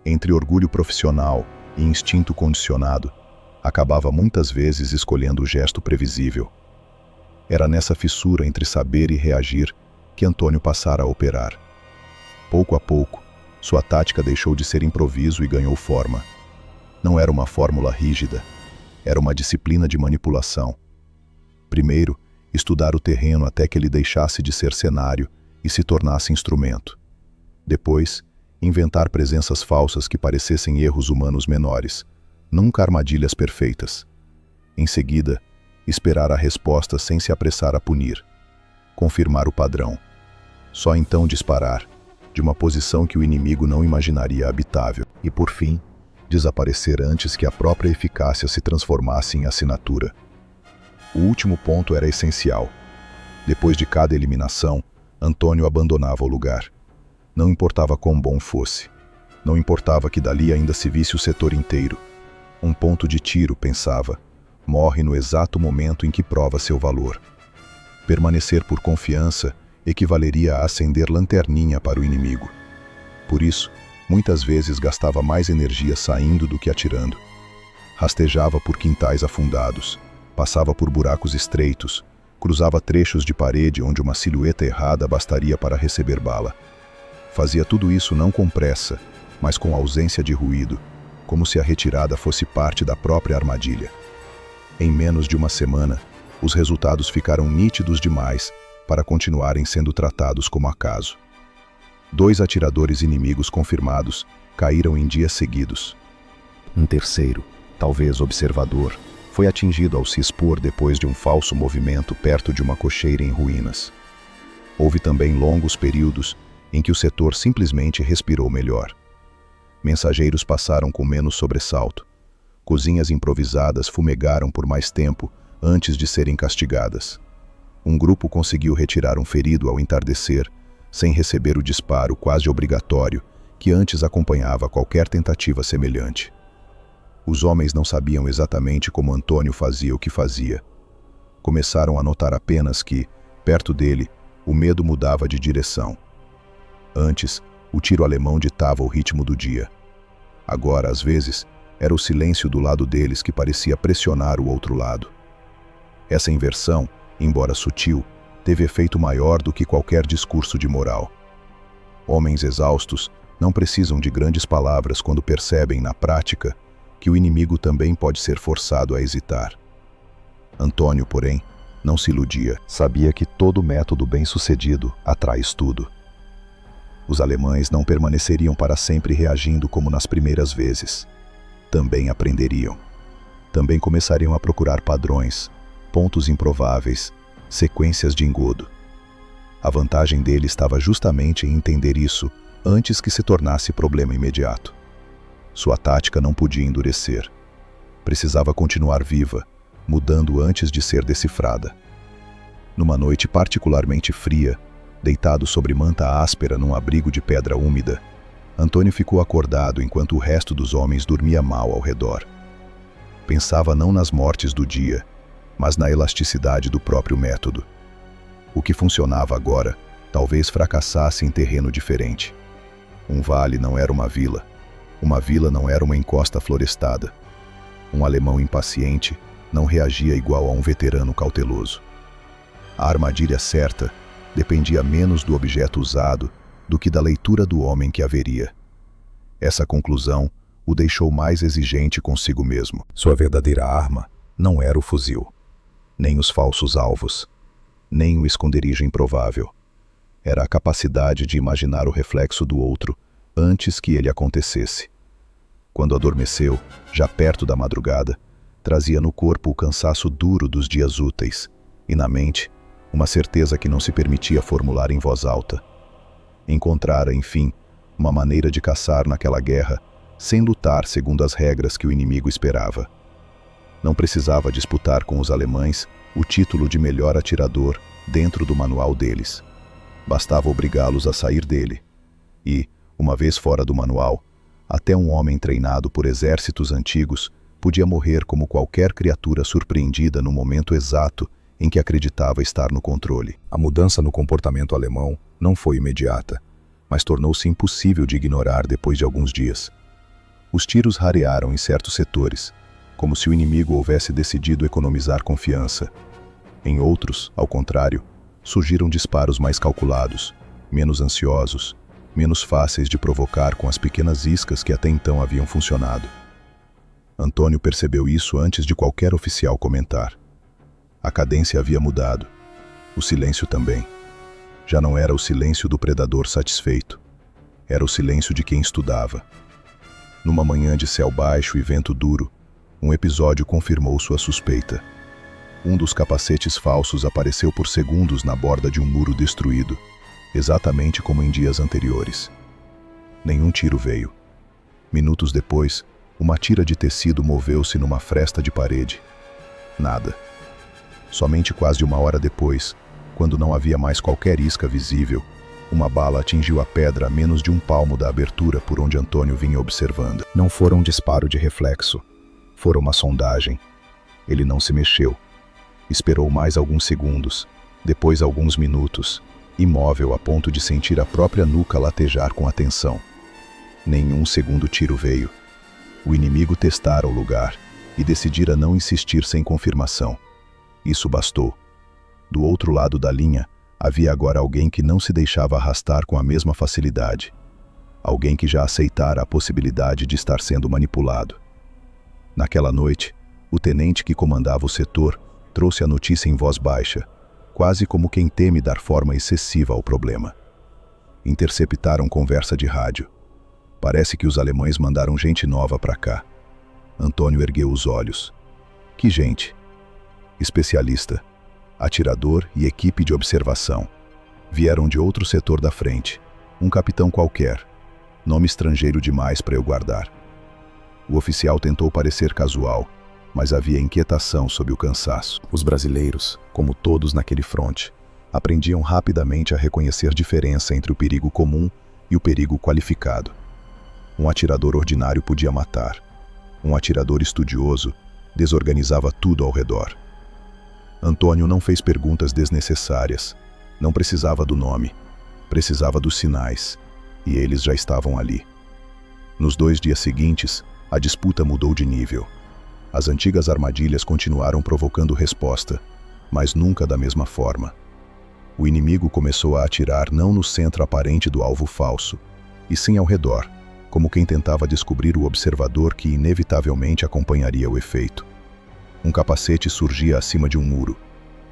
Speaker 1: Entre orgulho profissional e instinto condicionado, acabava muitas vezes escolhendo o gesto previsível. Era nessa fissura entre saber e reagir que Antônio passara a operar. Pouco a pouco, sua tática deixou de ser improviso e ganhou forma. Não era uma fórmula rígida, era uma disciplina de manipulação. Primeiro, estudar o terreno até que ele deixasse de ser cenário e se tornasse instrumento. Depois, inventar presenças falsas que parecessem erros humanos menores, nunca armadilhas perfeitas. Em seguida, esperar a resposta sem se apressar a punir. Confirmar o padrão. Só então disparar, de uma posição que o inimigo não imaginaria habitável. E por fim, desaparecer antes que a própria eficácia se transformasse em assinatura. O último ponto era essencial. Depois de cada eliminação, Antônio abandonava o lugar. Não importava quão bom fosse. Não importava que dali ainda se visse o setor inteiro. Um ponto de tiro, pensava, morre no exato momento em que prova seu valor. Permanecer por confiança equivaleria a acender lanterninha para o inimigo. Por isso, muitas vezes gastava mais energia saindo do que atirando. Rastejava por quintais afundados, passava por buracos estreitos, cruzava trechos de parede onde uma silhueta errada bastaria para receber bala. Fazia tudo isso não com pressa, mas com ausência de ruído, como se a retirada fosse parte da própria armadilha. Em menos de uma semana, os resultados ficaram nítidos demais para continuarem sendo tratados como acaso. 2 atiradores inimigos confirmados caíram em dias seguidos. Um terceiro, talvez observador, foi atingido ao se expor depois de um falso movimento perto de uma cocheira em ruínas. Houve também longos períodos em que o setor simplesmente respirou melhor. Mensageiros passaram com menos sobressalto. Cozinhas improvisadas fumegaram por mais tempo antes de serem castigadas. Um grupo conseguiu retirar um ferido ao entardecer, sem receber o disparo quase obrigatório que antes acompanhava qualquer tentativa semelhante. Os homens não sabiam exatamente como Antônio fazia o que fazia. Começaram a notar apenas que, perto dele, o medo mudava de direção. Antes, O tiro alemão ditava o ritmo do dia. Agora, às vezes, era o silêncio do lado deles que parecia pressionar o outro lado. Essa inversão, embora sutil, teve efeito maior do que qualquer discurso de moral. Homens exaustos não precisam de grandes palavras quando percebem, na prática, que o inimigo também pode ser forçado a hesitar. Antônio, porém, não se iludia. Sabia que todo método bem-sucedido atrai estudo. Os alemães não permaneceriam para sempre reagindo como nas primeiras vezes. Também aprenderiam. Também começariam a procurar padrões, pontos improváveis, sequências de engodo. A vantagem dele estava justamente em entender isso antes que se tornasse problema imediato. Sua tática não podia endurecer. Precisava continuar viva, mudando antes de ser decifrada. Numa noite particularmente fria, deitado sobre manta áspera num abrigo de pedra úmida, Antônio ficou acordado enquanto o resto dos homens dormia mal ao redor. Pensava não nas mortes do dia, mas na elasticidade do próprio método. O que funcionava agora talvez fracassasse em terreno diferente. Um vale não era uma vila não era uma encosta florestada. Um alemão impaciente não reagia igual a um veterano cauteloso. A armadilha certa dependia menos do objeto usado do que da leitura do homem que a veria. Essa conclusão o deixou mais exigente consigo mesmo. Sua verdadeira arma não era o fuzil, nem os falsos alvos, nem o esconderijo improvável. Era a capacidade de imaginar o reflexo do outro antes que ele acontecesse. Quando adormeceu, já perto da madrugada, trazia no corpo o cansaço duro dos dias úteis e na mente uma certeza que não se permitia formular em voz alta. Encontrara, enfim, uma maneira de caçar naquela guerra sem lutar segundo as regras que o inimigo esperava. Não precisava disputar com os alemães o título de melhor atirador dentro do manual deles. Bastava obrigá-los a sair dele. E, uma vez fora do manual, até um homem treinado por exércitos antigos podia morrer como qualquer criatura surpreendida no momento exato em que acreditava estar no controle. A mudança no comportamento alemão não foi imediata, mas tornou-se impossível de ignorar depois de alguns dias. Os tiros rarearam em certos setores, como se o inimigo houvesse decidido economizar confiança. Em outros, ao contrário, surgiram disparos mais calculados, menos ansiosos, menos fáceis de provocar com as pequenas iscas que até então haviam funcionado. Antônio percebeu isso antes de qualquer oficial comentar. A cadência havia mudado. O silêncio também. Já não era o silêncio do predador satisfeito. Era o silêncio de quem estudava. Numa manhã de céu baixo e vento duro, um episódio confirmou sua suspeita. Um dos capacetes falsos apareceu por segundos na borda de um muro destruído, exatamente como em dias anteriores. Nenhum tiro veio. Minutos depois, uma tira de tecido moveu-se numa fresta de parede. Nada. Somente quase uma hora depois, quando não havia mais qualquer isca visível, uma bala atingiu a pedra a menos de um palmo da abertura por onde Antônio vinha observando. Não fora um disparo de reflexo. Fora uma sondagem. Ele não se mexeu. Esperou mais alguns segundos, depois alguns minutos, imóvel a ponto de sentir a própria nuca latejar com atenção. Nenhum segundo tiro veio. O inimigo testara o lugar e decidira não insistir sem confirmação. Isso bastou. Do outro lado da linha, havia agora alguém que não se deixava arrastar com a mesma facilidade. Alguém que já aceitara a possibilidade de estar sendo manipulado. Naquela noite, o tenente que comandava o setor trouxe a notícia em voz baixa, quase como quem teme dar forma excessiva ao problema. Interceptaram conversa de rádio. Parece que os alemães mandaram gente nova para cá. Antônio ergueu os olhos. Que gente? Especialista, atirador e equipe de observação. Vieram de outro setor da frente. Um capitão qualquer. Nome estrangeiro demais para eu guardar. O oficial tentou parecer casual, mas havia inquietação sob o cansaço. Os brasileiros, como todos naquele fronte, aprendiam rapidamente a reconhecer diferença entre o perigo comum e o perigo qualificado. Um atirador ordinário podia matar. Um atirador estudioso desorganizava tudo ao redor. Antônio não fez perguntas desnecessárias. Não precisava do nome. Precisava dos sinais. e eles já estavam ali. Nos 2 dias seguintes, a disputa mudou de nível. As antigas armadilhas continuaram provocando resposta, mas nunca da mesma forma. O inimigo começou a atirar não no centro aparente do alvo falso, e sim ao redor, como quem tentava descobrir o observador que inevitavelmente acompanharia o efeito. Um capacete surgia acima de um muro.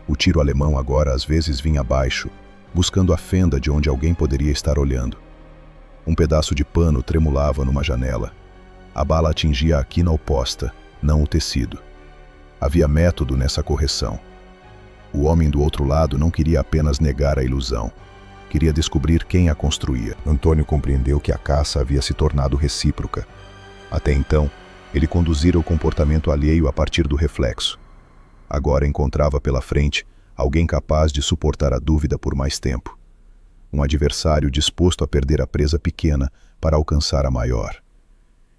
Speaker 1: O tiro alemão agora às vezes vinha abaixo, buscando a fenda de onde alguém poderia estar olhando. Um pedaço de pano tremulava numa janela. A bala atingia a quina oposta, não o tecido. Havia método nessa correção. O homem do outro lado não queria apenas negar a ilusão. Queria descobrir quem a construía. Antônio compreendeu que a caça havia se tornado recíproca. Até então, ele conduzira o comportamento alheio a partir do reflexo. Agora encontrava pela frente alguém capaz de suportar a dúvida por mais tempo. Um adversário disposto a perder a presa pequena para alcançar a maior.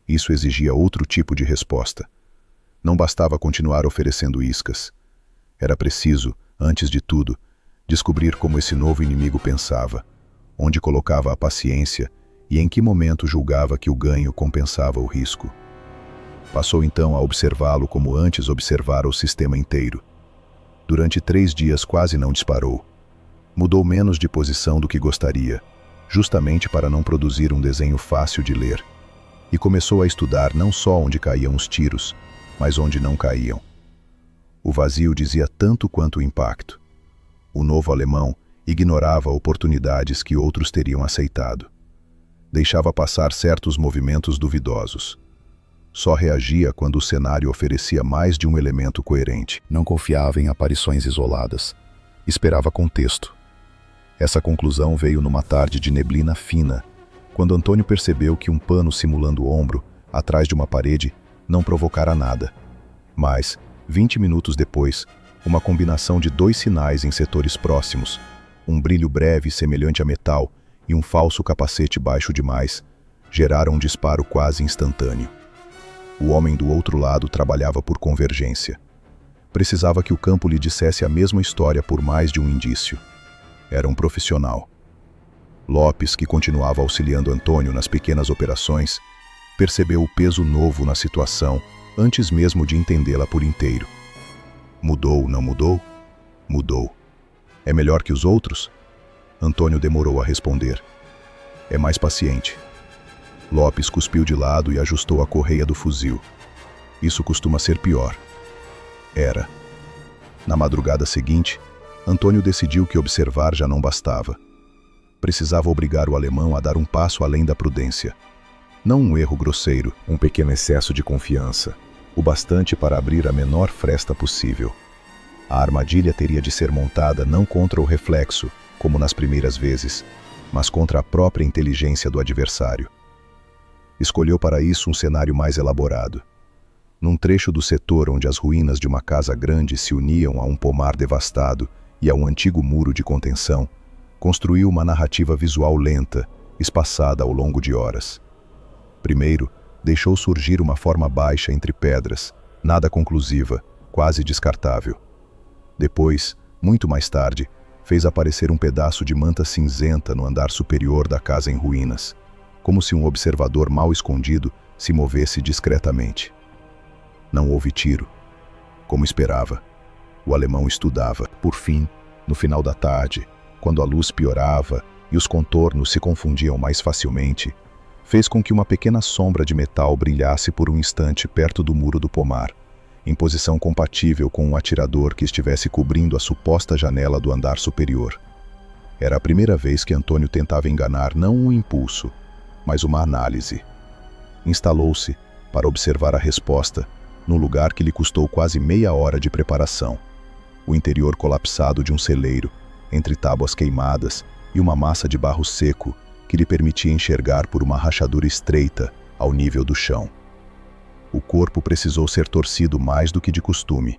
Speaker 1: Isso exigia outro tipo de resposta. Não bastava continuar oferecendo iscas. Era preciso, antes de tudo, descobrir como esse novo inimigo pensava, onde colocava a paciência e em que momento julgava que o ganho compensava o risco. Passou então a observá-lo como antes observara o sistema inteiro. Durante 3 dias quase não disparou. Mudou menos de posição do que gostaria, justamente para não produzir um desenho fácil de ler. E começou a estudar não só onde caíam os tiros, mas onde não caíam. O vazio dizia tanto quanto o impacto. O novo alemão ignorava oportunidades que outros teriam aceitado. Deixava passar certos movimentos duvidosos. Só reagia quando o cenário oferecia mais de um elemento coerente. Não confiava em aparições isoladas. Esperava contexto. Essa conclusão veio numa tarde de neblina fina, quando Antônio percebeu que um pano simulando o ombro, atrás de uma parede, não provocara nada. Mas, 20 minutos depois, uma combinação de 2 sinais em setores próximos, um brilho breve semelhante a metal e um falso capacete baixo demais, geraram um disparo quase instantâneo. O homem do outro lado trabalhava por convergência. Precisava que o campo lhe dissesse a mesma história por mais de um indício. Era um profissional. Lopes, que continuava auxiliando Antônio nas pequenas operações, percebeu o peso novo na situação antes mesmo de entendê-la por inteiro. Mudou, não mudou? Mudou. É melhor que os outros? Antônio demorou a responder. É mais paciente. Lopes cuspiu de lado e ajustou a correia do fuzil. Isso costuma ser pior. Era. Na madrugada seguinte, Antônio decidiu que observar já não bastava. Precisava obrigar o alemão a dar um passo além da prudência. Não um erro grosseiro, um pequeno excesso de confiança, o bastante para abrir a menor fresta possível. A armadilha teria de ser montada não contra o reflexo, como nas primeiras vezes, mas contra a própria inteligência do adversário. Escolheu para isso um cenário mais elaborado. Num trecho do setor onde as ruínas de uma casa grande se uniam a um pomar devastado e a um antigo muro de contenção, construiu uma narrativa visual lenta, espaçada ao longo de horas. Primeiro, deixou surgir uma forma baixa entre pedras, nada conclusiva, quase descartável. Depois, muito mais tarde, fez aparecer um pedaço de manta cinzenta no andar superior da casa em ruínas, como se um observador mal escondido se movesse discretamente. Não houve tiro. Como esperava. O alemão estudava. Por fim, no final da tarde, quando a luz piorava e os contornos se confundiam mais facilmente, fez com que uma pequena sombra de metal brilhasse por um instante perto do muro do pomar, em posição compatível com um atirador que estivesse cobrindo a suposta janela do andar superior. Era a primeira vez que Antônio tentava enganar não um impulso, mas uma análise. Instalou-se, para observar a resposta, num lugar que lhe custou quase meia hora de preparação. O interior colapsado de um celeiro, entre tábuas queimadas e uma massa de barro seco que lhe permitia enxergar por uma rachadura estreita ao nível do chão. O corpo precisou ser torcido mais do que de costume.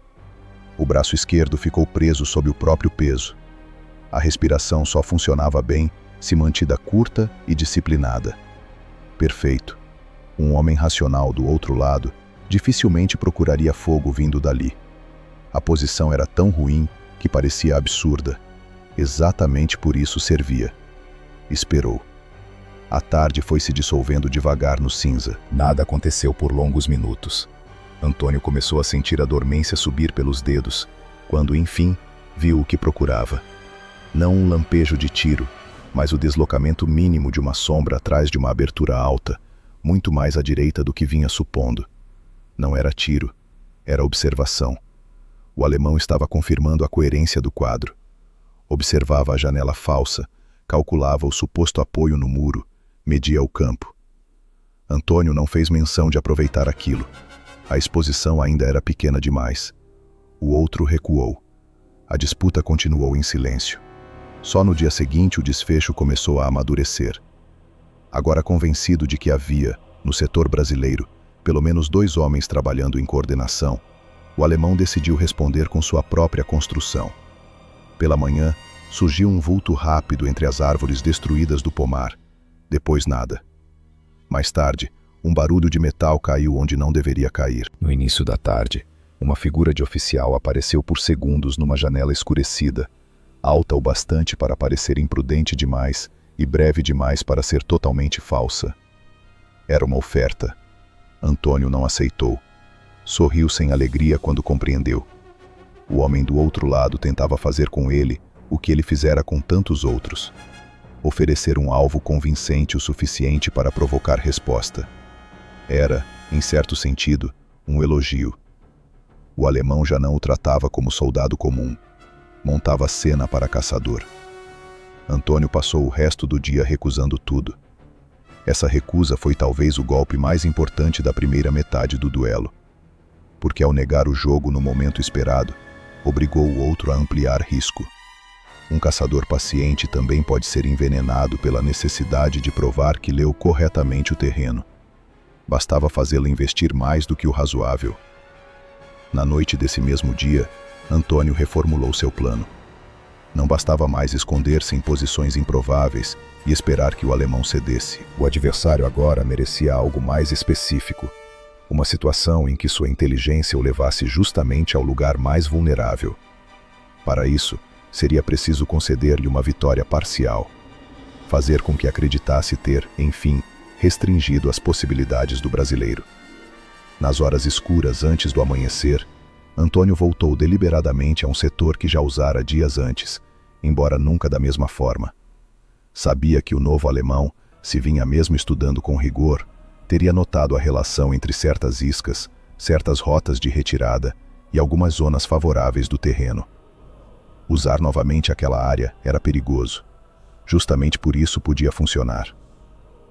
Speaker 1: O braço esquerdo ficou preso sob o próprio peso. A respiração só funcionava bem se mantida curta e disciplinada. Perfeito. Um homem racional do outro lado dificilmente procuraria fogo vindo dali. A posição era tão ruim que parecia absurda. Exatamente por isso servia. Esperou. A tarde foi se dissolvendo devagar no cinza. Nada aconteceu por longos minutos. Antônio começou a sentir a dormência subir pelos dedos, quando, enfim, viu o que procurava. Não um lampejo de tiro, mas o deslocamento mínimo de uma sombra atrás de uma abertura alta, muito mais à direita do que vinha supondo. Não era tiro, era observação. O alemão estava confirmando a coerência do quadro. Observava a janela falsa, calculava o suposto apoio no muro, media o campo. Antônio não fez menção de aproveitar aquilo. A exposição ainda era pequena demais. O outro recuou. A disputa continuou em silêncio. Só no dia seguinte o desfecho começou a amadurecer. Agora convencido de que havia, no setor brasileiro, pelo menos 2 homens trabalhando em coordenação, o alemão decidiu responder com sua própria construção. Pela manhã, surgiu um vulto rápido entre as árvores destruídas do pomar. Depois nada. Mais tarde, um barulho de metal caiu onde não deveria cair. No início da tarde, uma figura de oficial apareceu por segundos numa janela escurecida, alta o bastante para parecer imprudente demais e breve demais para ser totalmente falsa. Era uma oferta. Antônio não aceitou. Sorriu sem alegria quando compreendeu. O homem do outro lado tentava fazer com ele o que ele fizera com tantos outros. Oferecer um alvo convincente o suficiente para provocar resposta. Era, em certo sentido, um elogio. O alemão já não o tratava como soldado comum. Montava cena para caçador. Antônio passou o resto do dia recusando tudo. Essa recusa foi talvez o golpe mais importante da primeira metade do duelo. Porque ao negar o jogo no momento esperado, obrigou o outro a ampliar risco. Um caçador paciente também pode ser envenenado pela necessidade de provar que leu corretamente o terreno. Bastava fazê-lo investir mais do que o razoável. Na noite desse mesmo dia, Antônio reformulou seu plano. Não bastava mais esconder-se em posições improváveis e esperar que o alemão cedesse. O adversário agora merecia algo mais específico. Uma situação em que sua inteligência o levasse justamente ao lugar mais vulnerável. Para isso, seria preciso conceder-lhe uma vitória parcial. Fazer com que acreditasse ter, enfim, restringido as possibilidades do brasileiro. Nas horas escuras antes do amanhecer, Antônio voltou deliberadamente a um setor que já usara dias antes, embora nunca da mesma forma. Sabia que o novo alemão, se vinha mesmo estudando com rigor, teria notado a relação entre certas iscas, certas rotas de retirada e algumas zonas favoráveis do terreno. Usar novamente aquela área era perigoso. Justamente por isso podia funcionar.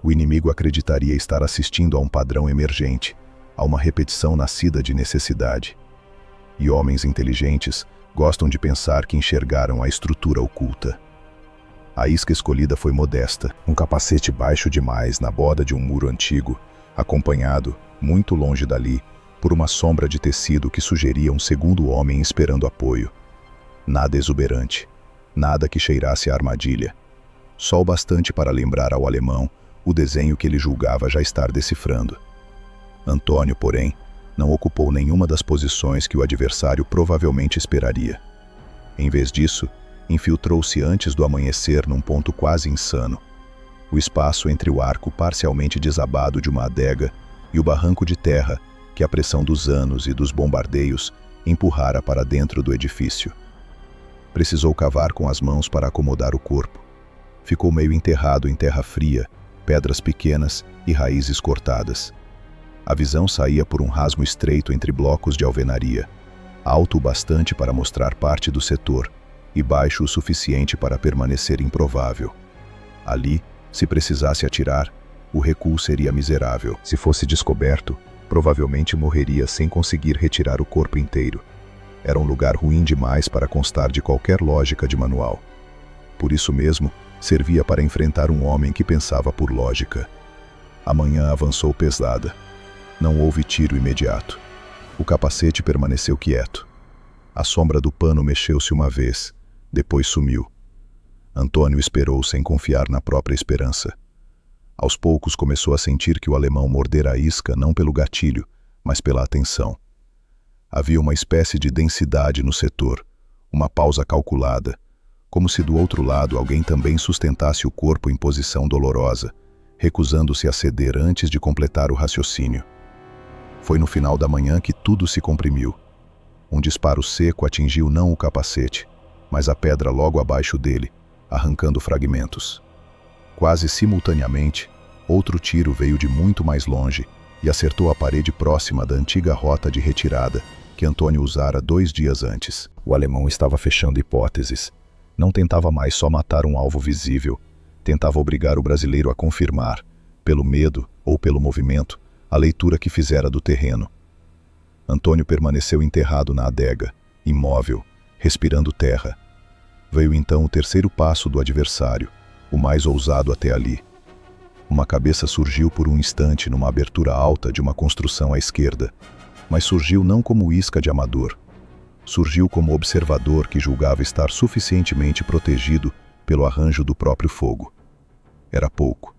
Speaker 1: O inimigo acreditaria estar assistindo a um padrão emergente, a uma repetição nascida de necessidade. E homens inteligentes gostam de pensar que enxergaram a estrutura oculta. A isca escolhida foi modesta, um capacete baixo demais na borda de um muro antigo, acompanhado, muito longe dali, por uma sombra de tecido que sugeria um segundo homem esperando apoio. Nada exuberante, nada que cheirasse a armadilha. Só o bastante para lembrar ao alemão o desenho que ele julgava já estar decifrando. Antônio, porém, não ocupou nenhuma das posições que o adversário provavelmente esperaria. Em vez disso, infiltrou-se antes do amanhecer num ponto quase insano. O espaço entre o arco parcialmente desabado de uma adega e o barranco de terra que a pressão dos anos e dos bombardeios empurrara para dentro do edifício. Precisou cavar com as mãos para acomodar o corpo. Ficou meio enterrado em terra fria, pedras pequenas e raízes cortadas. A visão saía por um rasgo estreito entre blocos de alvenaria, alto o bastante para mostrar parte do setor e baixo o suficiente para permanecer improvável. Ali, se precisasse atirar, o recuo seria miserável. Se fosse descoberto, provavelmente morreria sem conseguir retirar o corpo inteiro. Era um lugar ruim demais para constar de qualquer lógica de manual. Por isso mesmo, servia para enfrentar um homem que pensava por lógica. A manhã avançou pesada. Não houve tiro imediato. O capacete permaneceu quieto. A sombra do pano mexeu-se uma vez, depois sumiu. Antônio esperou sem confiar na própria esperança. Aos poucos começou a sentir que o alemão mordera a isca não pelo gatilho, mas pela atenção. Havia uma espécie de densidade no setor, uma pausa calculada, como se do outro lado alguém também sustentasse o corpo em posição dolorosa, recusando-se a ceder antes de completar o raciocínio. Foi no final da manhã que tudo se comprimiu. Um disparo seco atingiu não o capacete, mas a pedra logo abaixo dele, arrancando fragmentos. Quase simultaneamente, outro tiro veio de muito mais longe e acertou a parede próxima da antiga rota de retirada que Antônio usara 2 dias antes. O alemão estava fechando hipóteses. Não tentava mais só matar um alvo visível. Tentava obrigar o brasileiro a confirmar, pelo medo ou pelo movimento, a leitura que fizera do terreno. Antônio permaneceu enterrado na adega, imóvel, respirando terra. Veio então o terceiro passo do adversário, o mais ousado até ali. Uma cabeça surgiu por um instante numa abertura alta de uma construção à esquerda, mas surgiu não como isca de amador. Surgiu como observador que julgava estar suficientemente protegido pelo arranjo do próprio fogo. Era pouco,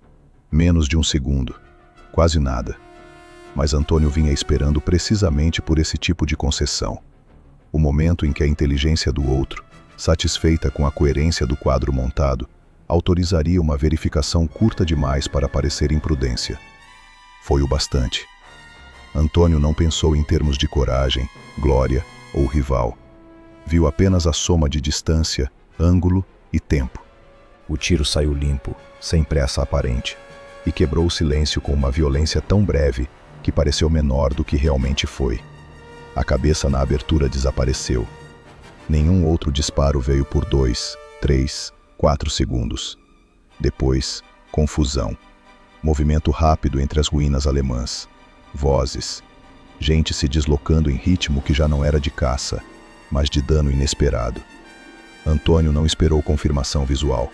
Speaker 1: menos de 1 segundo, quase nada. Mas Antônio vinha esperando precisamente por esse tipo de concessão. O momento em que a inteligência do outro, satisfeita com a coerência do quadro montado, autorizaria uma verificação curta demais para parecer imprudência. Foi o bastante. Antônio não pensou em termos de coragem, glória ou rival. Viu apenas a soma de distância, ângulo e tempo. O tiro saiu limpo, sem pressa aparente, e quebrou o silêncio com uma violência tão breve que pareceu menor do que realmente foi. A cabeça na abertura desapareceu. Nenhum outro disparo veio por 2, 3, 4 segundos. Depois, confusão. Movimento rápido entre as ruínas alemãs. Vozes. Gente se deslocando em ritmo que já não era de caça, mas de dano inesperado. Antônio não esperou confirmação visual.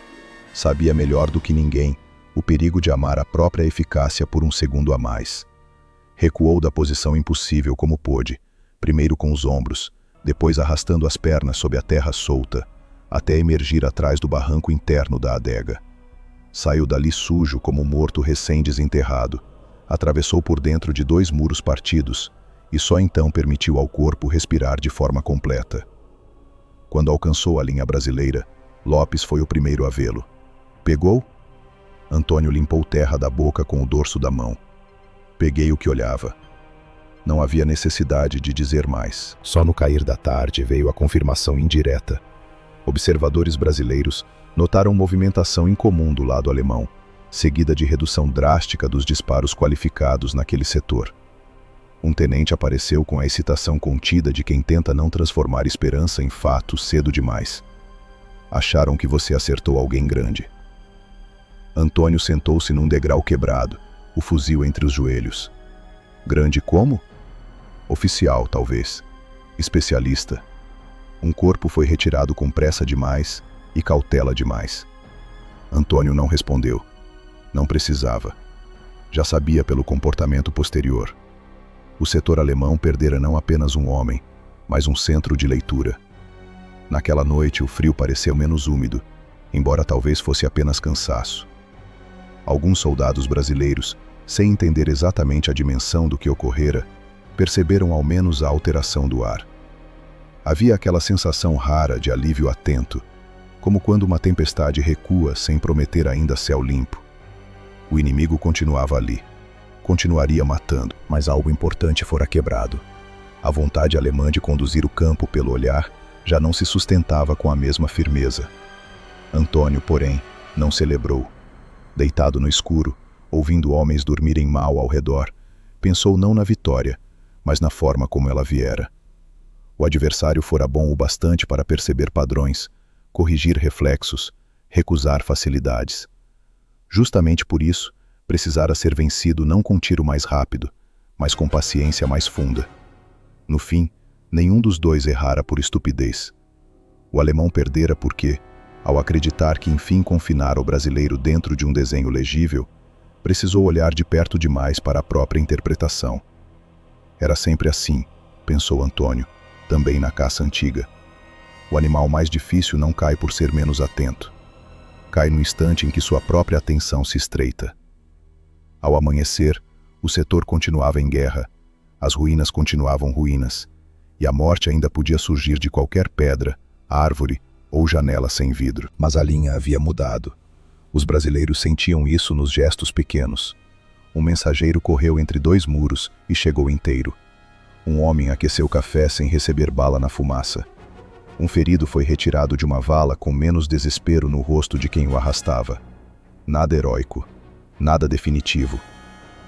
Speaker 1: Sabia melhor do que ninguém o perigo de amar a própria eficácia por 1 segundo a mais. Recuou da posição impossível como pôde, primeiro com os ombros, depois arrastando as pernas sob a terra solta, até emergir atrás do barranco interno da adega. Saiu dali sujo como um morto recém-desenterrado, atravessou por dentro de 2 muros partidos e só então permitiu ao corpo respirar de forma completa. Quando alcançou a linha brasileira, Lopes foi o primeiro a vê-lo. Pegou? Antônio limpou terra da boca com o dorso da mão. Peguei o que olhava. Não havia necessidade de dizer mais. Só no cair da tarde veio a confirmação indireta. Observadores brasileiros notaram movimentação incomum do lado alemão, seguida de redução drástica dos disparos qualificados naquele setor. Um tenente apareceu com a excitação contida de quem tenta não transformar esperança em fato cedo demais. Acharam que você acertou alguém grande. Antônio sentou-se num degrau quebrado, o fuzil entre os joelhos. Grande como? Oficial, talvez. Especialista. Um corpo foi retirado com pressa demais e cautela demais. Antônio não respondeu. Não precisava. Já sabia pelo comportamento posterior. O setor alemão perdera não apenas um homem, mas um centro de leitura. Naquela noite o frio pareceu menos úmido, embora talvez fosse apenas cansaço. Alguns soldados brasileiros, sem entender exatamente a dimensão do que ocorrera, perceberam ao menos a alteração do ar. Havia aquela sensação rara de alívio atento, como quando uma tempestade recua sem prometer ainda céu limpo. O inimigo continuava ali. Continuaria matando, mas algo importante fora quebrado. A vontade alemã de conduzir o campo pelo olhar já não se sustentava com a mesma firmeza. Antônio, porém, não celebrou. Deitado no escuro, ouvindo homens dormirem mal ao redor, pensou não na vitória, mas na forma como ela viera. O adversário fora bom o bastante para perceber padrões, corrigir reflexos, recusar facilidades. Justamente por isso, precisara ser vencido não com tiro mais rápido, mas com paciência mais funda. No fim, nenhum dos dois errara por estupidez. O alemão perdera porque, ao acreditar que enfim confinara o brasileiro dentro de um desenho legível, precisou olhar de perto demais para a própria interpretação. Era sempre assim, pensou Antônio, também na caça antiga. O animal mais difícil não cai por ser menos atento. Cai no instante em que sua própria atenção se estreita. Ao amanhecer, o setor continuava em guerra, as ruínas continuavam ruínas, e a morte ainda podia surgir de qualquer pedra, árvore ou janela sem vidro. Mas a linha havia mudado. Os brasileiros sentiam isso nos gestos pequenos. Um mensageiro correu entre dois muros e chegou inteiro. Um homem aqueceu café sem receber bala na fumaça. Um ferido foi retirado de uma vala com menos desespero no rosto de quem o arrastava. Nada heróico, nada definitivo.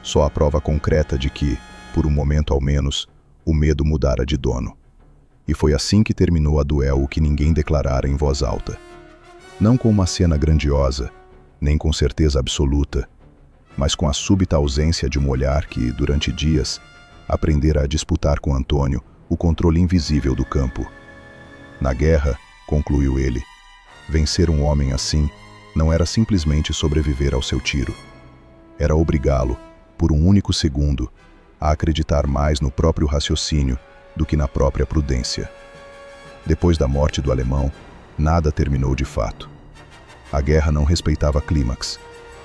Speaker 1: Só a prova concreta de que, por um momento ao menos, o medo mudara de dono. E foi assim que terminou a duelo que ninguém declarara em voz alta. Não com uma cena grandiosa, nem com certeza absoluta, mas com a súbita ausência de um olhar que, durante dias, aprendera a disputar com Antônio o controle invisível do campo. Na guerra, concluiu ele, vencer um homem assim não era simplesmente sobreviver ao seu tiro. Era obrigá-lo, por um único segundo, a acreditar mais no próprio raciocínio do que na própria prudência. Depois da morte do alemão, nada terminou de fato. A guerra não respeitava clímax.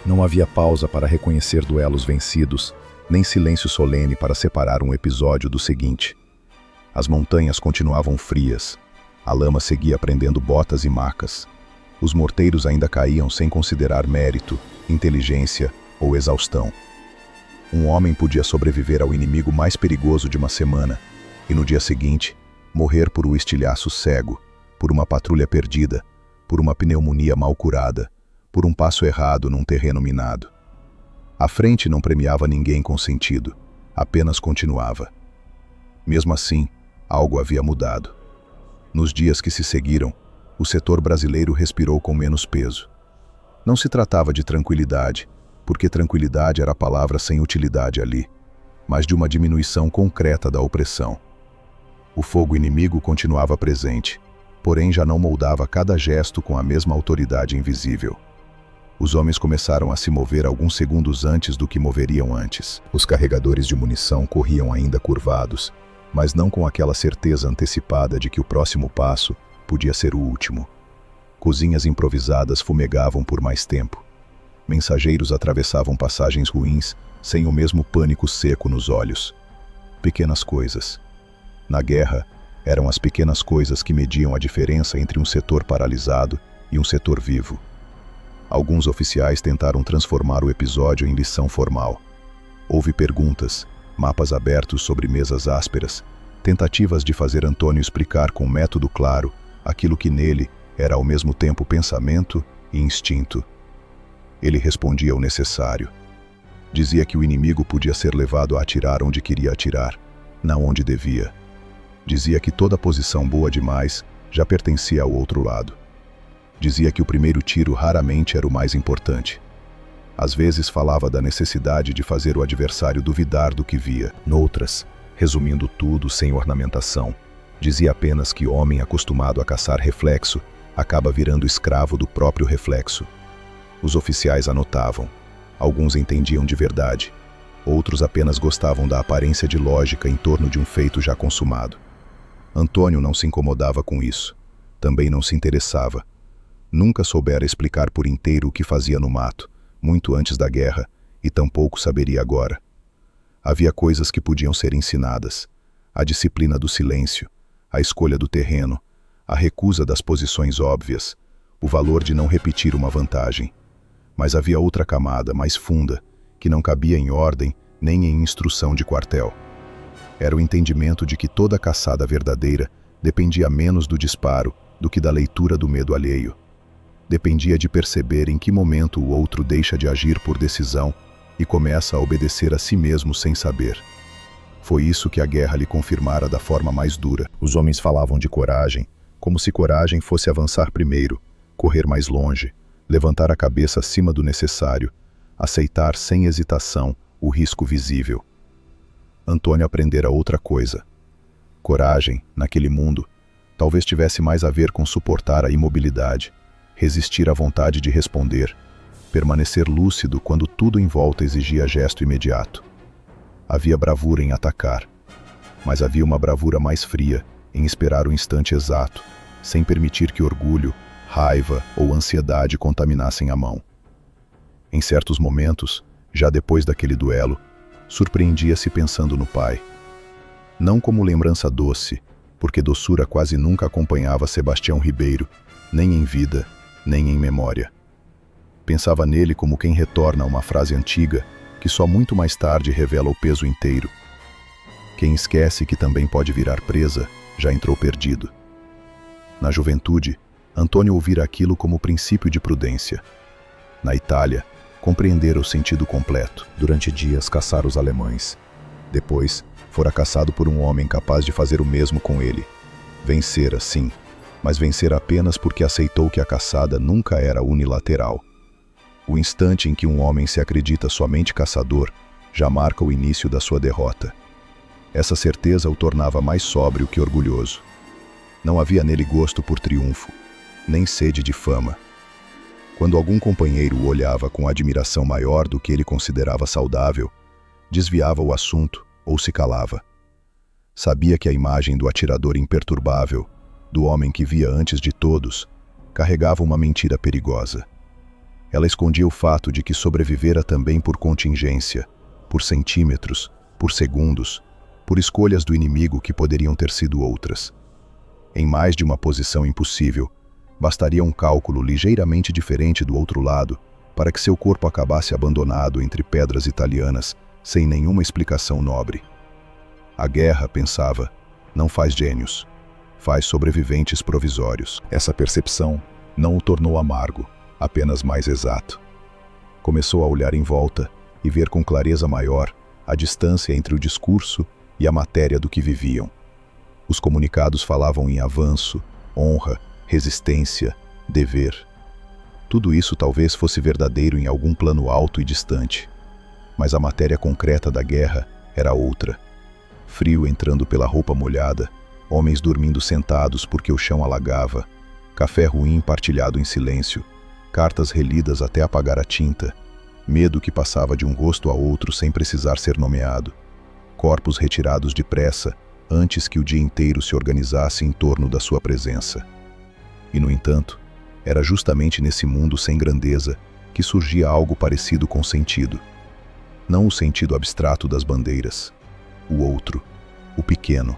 Speaker 1: Não havia pausa para reconhecer duelos vencidos, nem silêncio solene para separar um episódio do seguinte. As montanhas continuavam frias. A lama seguia prendendo botas e macas. Os morteiros ainda caíam sem considerar mérito, inteligência ou exaustão. Um homem podia sobreviver ao inimigo mais perigoso de uma semana e, no dia seguinte, morrer por um estilhaço cego, por uma patrulha perdida, por uma pneumonia mal curada, por um passo errado num terreno minado. A frente não premiava ninguém com sentido, apenas continuava. Mesmo assim, algo havia mudado. Nos dias que se seguiram, o setor brasileiro respirou com menos peso. Não se tratava de tranquilidade, porque tranquilidade era a palavra sem utilidade ali, mas de uma diminuição concreta da opressão. O fogo inimigo continuava presente, porém já não moldava cada gesto com a mesma autoridade invisível. Os homens começaram a se mover alguns segundos antes do que moveriam antes. Os carregadores de munição corriam ainda curvados, mas não com aquela certeza antecipada de que o próximo passo podia ser o último. Cozinhas improvisadas fumegavam por mais tempo. Mensageiros atravessavam passagens ruins, sem o mesmo pânico seco nos olhos. Pequenas coisas. Na guerra, eram as pequenas coisas que mediam a diferença entre um setor paralisado e um setor vivo. Alguns oficiais tentaram transformar o episódio em lição formal. Houve perguntas, mapas abertos sobre mesas ásperas, tentativas de fazer Antônio explicar com método claro aquilo que nele era ao mesmo tempo pensamento e instinto. Ele respondia o necessário. Dizia que o inimigo podia ser levado a atirar onde queria atirar, não onde devia. Dizia que toda posição boa demais já pertencia ao outro lado. Dizia que o primeiro tiro raramente era o mais importante. Às vezes falava da necessidade de fazer o adversário duvidar do que via. Noutras, resumindo tudo sem ornamentação, dizia apenas que homem acostumado a caçar reflexo acaba virando escravo do próprio reflexo. Os oficiais anotavam. Alguns entendiam de verdade. Outros apenas gostavam da aparência de lógica em torno de um feito já consumado. Antônio não se incomodava com isso. Também não se interessava. Nunca soubera explicar por inteiro o que fazia no mato, muito antes da guerra, e tampouco saberia agora. Havia coisas que podiam ser ensinadas. A disciplina do silêncio, a escolha do terreno, a recusa das posições óbvias, o valor de não repetir uma vantagem. Mas havia outra camada, mais funda, que não cabia em ordem nem em instrução de quartel. Era o entendimento de que toda caçada verdadeira dependia menos do disparo do que da leitura do medo alheio. Dependia de perceber em que momento o outro deixa de agir por decisão e começa a obedecer a si mesmo sem saber. Foi isso que a guerra lhe confirmara da forma mais dura. Os homens falavam de coragem, como se coragem fosse avançar primeiro, correr mais longe, levantar a cabeça acima do necessário, aceitar sem hesitação o risco visível. Antônio aprendera outra coisa. Coragem, naquele mundo, talvez tivesse mais a ver com suportar a imobilidade, resistir à vontade de responder, permanecer lúcido quando tudo em volta exigia gesto imediato. Havia bravura em atacar, mas havia uma bravura mais fria em esperar o instante exato, sem permitir que orgulho, raiva ou ansiedade contaminassem a mão. Em certos momentos, já depois daquele duelo, surpreendia-se pensando no pai. Não como lembrança doce, porque doçura quase nunca acompanhava Sebastião Ribeiro, nem em vida, nem em memória. Pensava nele como quem retorna a uma frase antiga que só muito mais tarde revela o peso inteiro. Quem esquece que também pode virar presa, já entrou perdido. Na juventude, Antônio ouvira aquilo como princípio de prudência. Na Itália, compreendera o sentido completo. Durante dias caçara os alemães. Depois, fora caçado por um homem capaz de fazer o mesmo com ele. Vencera, sim, mas vencera apenas porque aceitou que a caçada nunca era unilateral. O instante em que um homem se acredita somente caçador já marca o início da sua derrota. Essa certeza o tornava mais sóbrio que orgulhoso. Não havia nele gosto por triunfo, nem sede de fama. Quando algum companheiro o olhava com admiração maior do que ele considerava saudável, desviava o assunto ou se calava. Sabia que a imagem do atirador imperturbável, do homem que via antes de todos, carregava uma mentira perigosa. Ela escondia o fato de que sobrevivera também por contingência, por centímetros, por segundos, por escolhas do inimigo que poderiam ter sido outras. Em mais de uma posição impossível, bastaria um cálculo ligeiramente diferente do outro lado para que seu corpo acabasse abandonado entre pedras italianas, sem nenhuma explicação nobre. A guerra, pensava, não faz gênios, faz sobreviventes provisórios. Essa percepção não o tornou amargo, apenas mais exato. Começou a olhar em volta e ver com clareza maior a distância entre o discurso e a matéria do que viviam. Os comunicados falavam em avanço, honra, resistência, dever. Tudo isso talvez fosse verdadeiro em algum plano alto e distante, mas a matéria concreta da guerra era outra. Frio entrando pela roupa molhada, homens dormindo sentados porque o chão alagava, café ruim partilhado em silêncio, cartas relidas até apagar a tinta, medo que passava de um rosto a outro sem precisar ser nomeado, corpos retirados depressa antes que o dia inteiro se organizasse em torno da sua presença. E, no entanto, era justamente nesse mundo sem grandeza que surgia algo parecido com sentido. Não o sentido abstrato das bandeiras, o outro, o pequeno,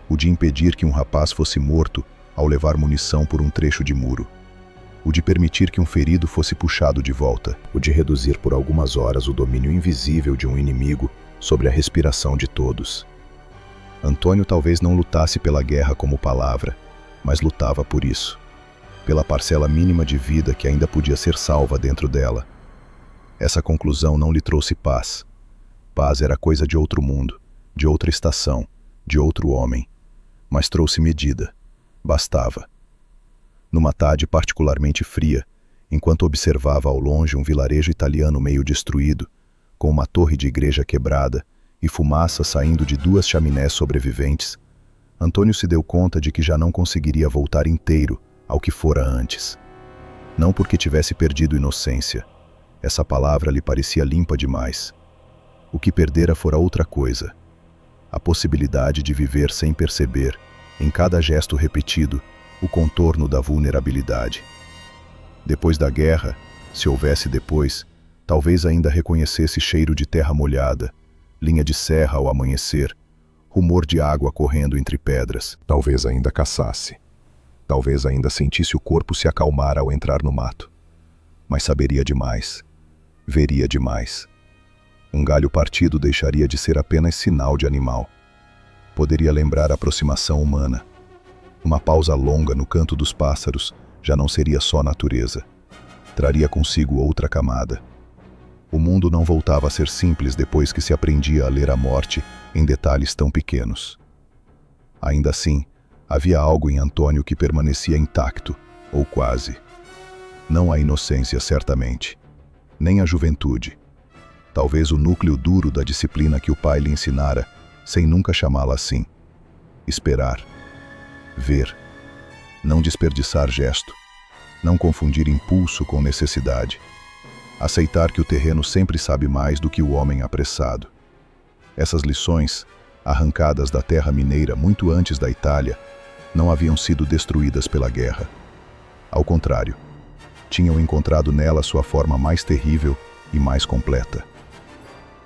Speaker 1: o de impedir que um rapaz fosse morto ao levar munição por um trecho de muro, o de permitir que um ferido fosse puxado de volta, o de reduzir por algumas horas o domínio invisível de um inimigo sobre a respiração de todos. Antônio talvez não lutasse pela guerra como palavra, mas lutava por isso, pela parcela mínima de vida que ainda podia ser salva dentro dela. Essa conclusão não lhe trouxe paz. Paz era coisa de outro mundo, de outra estação, de outro homem, mas trouxe medida. Bastava. Numa tarde particularmente fria, enquanto observava ao longe um vilarejo italiano meio destruído, com uma torre de igreja quebrada e fumaça saindo de 2 chaminés sobreviventes, Antônio se deu conta de que já não conseguiria voltar inteiro ao que fora antes. Não porque tivesse perdido inocência. Essa palavra lhe parecia limpa demais. O que perdera fora outra coisa. A possibilidade de viver sem perceber, em cada gesto repetido, o contorno da vulnerabilidade. Depois da guerra, se houvesse depois, talvez ainda reconhecesse cheiro de terra molhada, linha de serra ao amanhecer, rumor de água correndo entre pedras. Talvez ainda caçasse. Talvez ainda sentisse o corpo se acalmar ao entrar no mato. Mas saberia demais. Veria demais. Um galho partido deixaria de ser apenas sinal de animal. Poderia lembrar a aproximação humana. Uma pausa longa no canto dos pássaros já não seria só natureza. Traria consigo outra camada. O mundo não voltava a ser simples depois que se aprendia a ler a morte em detalhes tão pequenos. Ainda assim, havia algo em Antônio que permanecia intacto, ou quase. Não a inocência, certamente. Nem a juventude. Talvez o núcleo duro da disciplina que o pai lhe ensinara, sem nunca chamá-la assim. Esperar. Ver. Não desperdiçar gesto. Não confundir impulso com necessidade. Aceitar que o terreno sempre sabe mais do que o homem apressado. Essas lições, arrancadas da terra mineira muito antes da Itália, não haviam sido destruídas pela guerra. Ao contrário, tinham encontrado nela sua forma mais terrível e mais completa.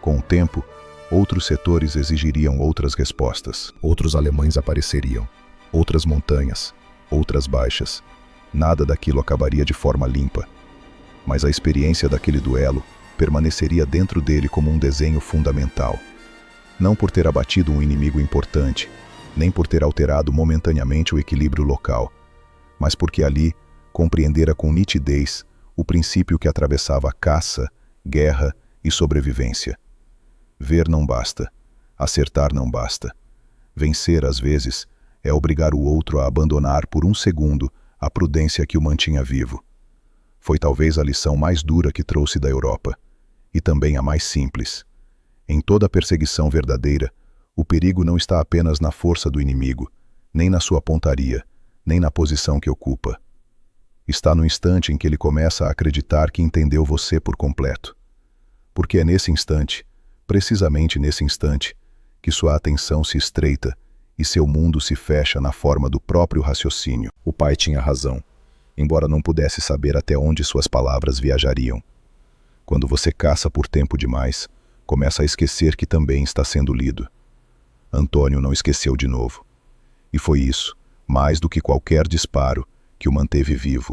Speaker 1: Com o tempo, outros setores exigiriam outras respostas. Outros alemães apareceriam, outras montanhas, outras baixas. Nada daquilo acabaria de forma limpa. mas a experiência daquele duelo permaneceria dentro dele como um desenho fundamental. Não por ter abatido um inimigo importante, nem por ter alterado momentaneamente o equilíbrio local, mas porque ali compreendera com nitidez o princípio que atravessava caça, guerra e sobrevivência. Ver não basta, acertar não basta. Vencer, às vezes, é obrigar o outro a abandonar por um segundo a prudência que o mantinha vivo. Foi talvez a lição mais dura que trouxe da Europa, e também a mais simples. Em toda perseguição verdadeira, o perigo não está apenas na força do inimigo, nem na sua pontaria, nem na posição que ocupa. Está no instante em que ele começa a acreditar que entendeu você por completo. Porque é nesse instante, precisamente nesse instante, que sua atenção se estreita e seu mundo se fecha na forma do próprio raciocínio. O pai tinha razão, embora não pudesse saber até onde suas palavras viajariam. Quando você caça por tempo demais, começa a esquecer que também está sendo lido. Antônio não esqueceu de novo. E foi isso, mais do que qualquer disparo, que o manteve vivo.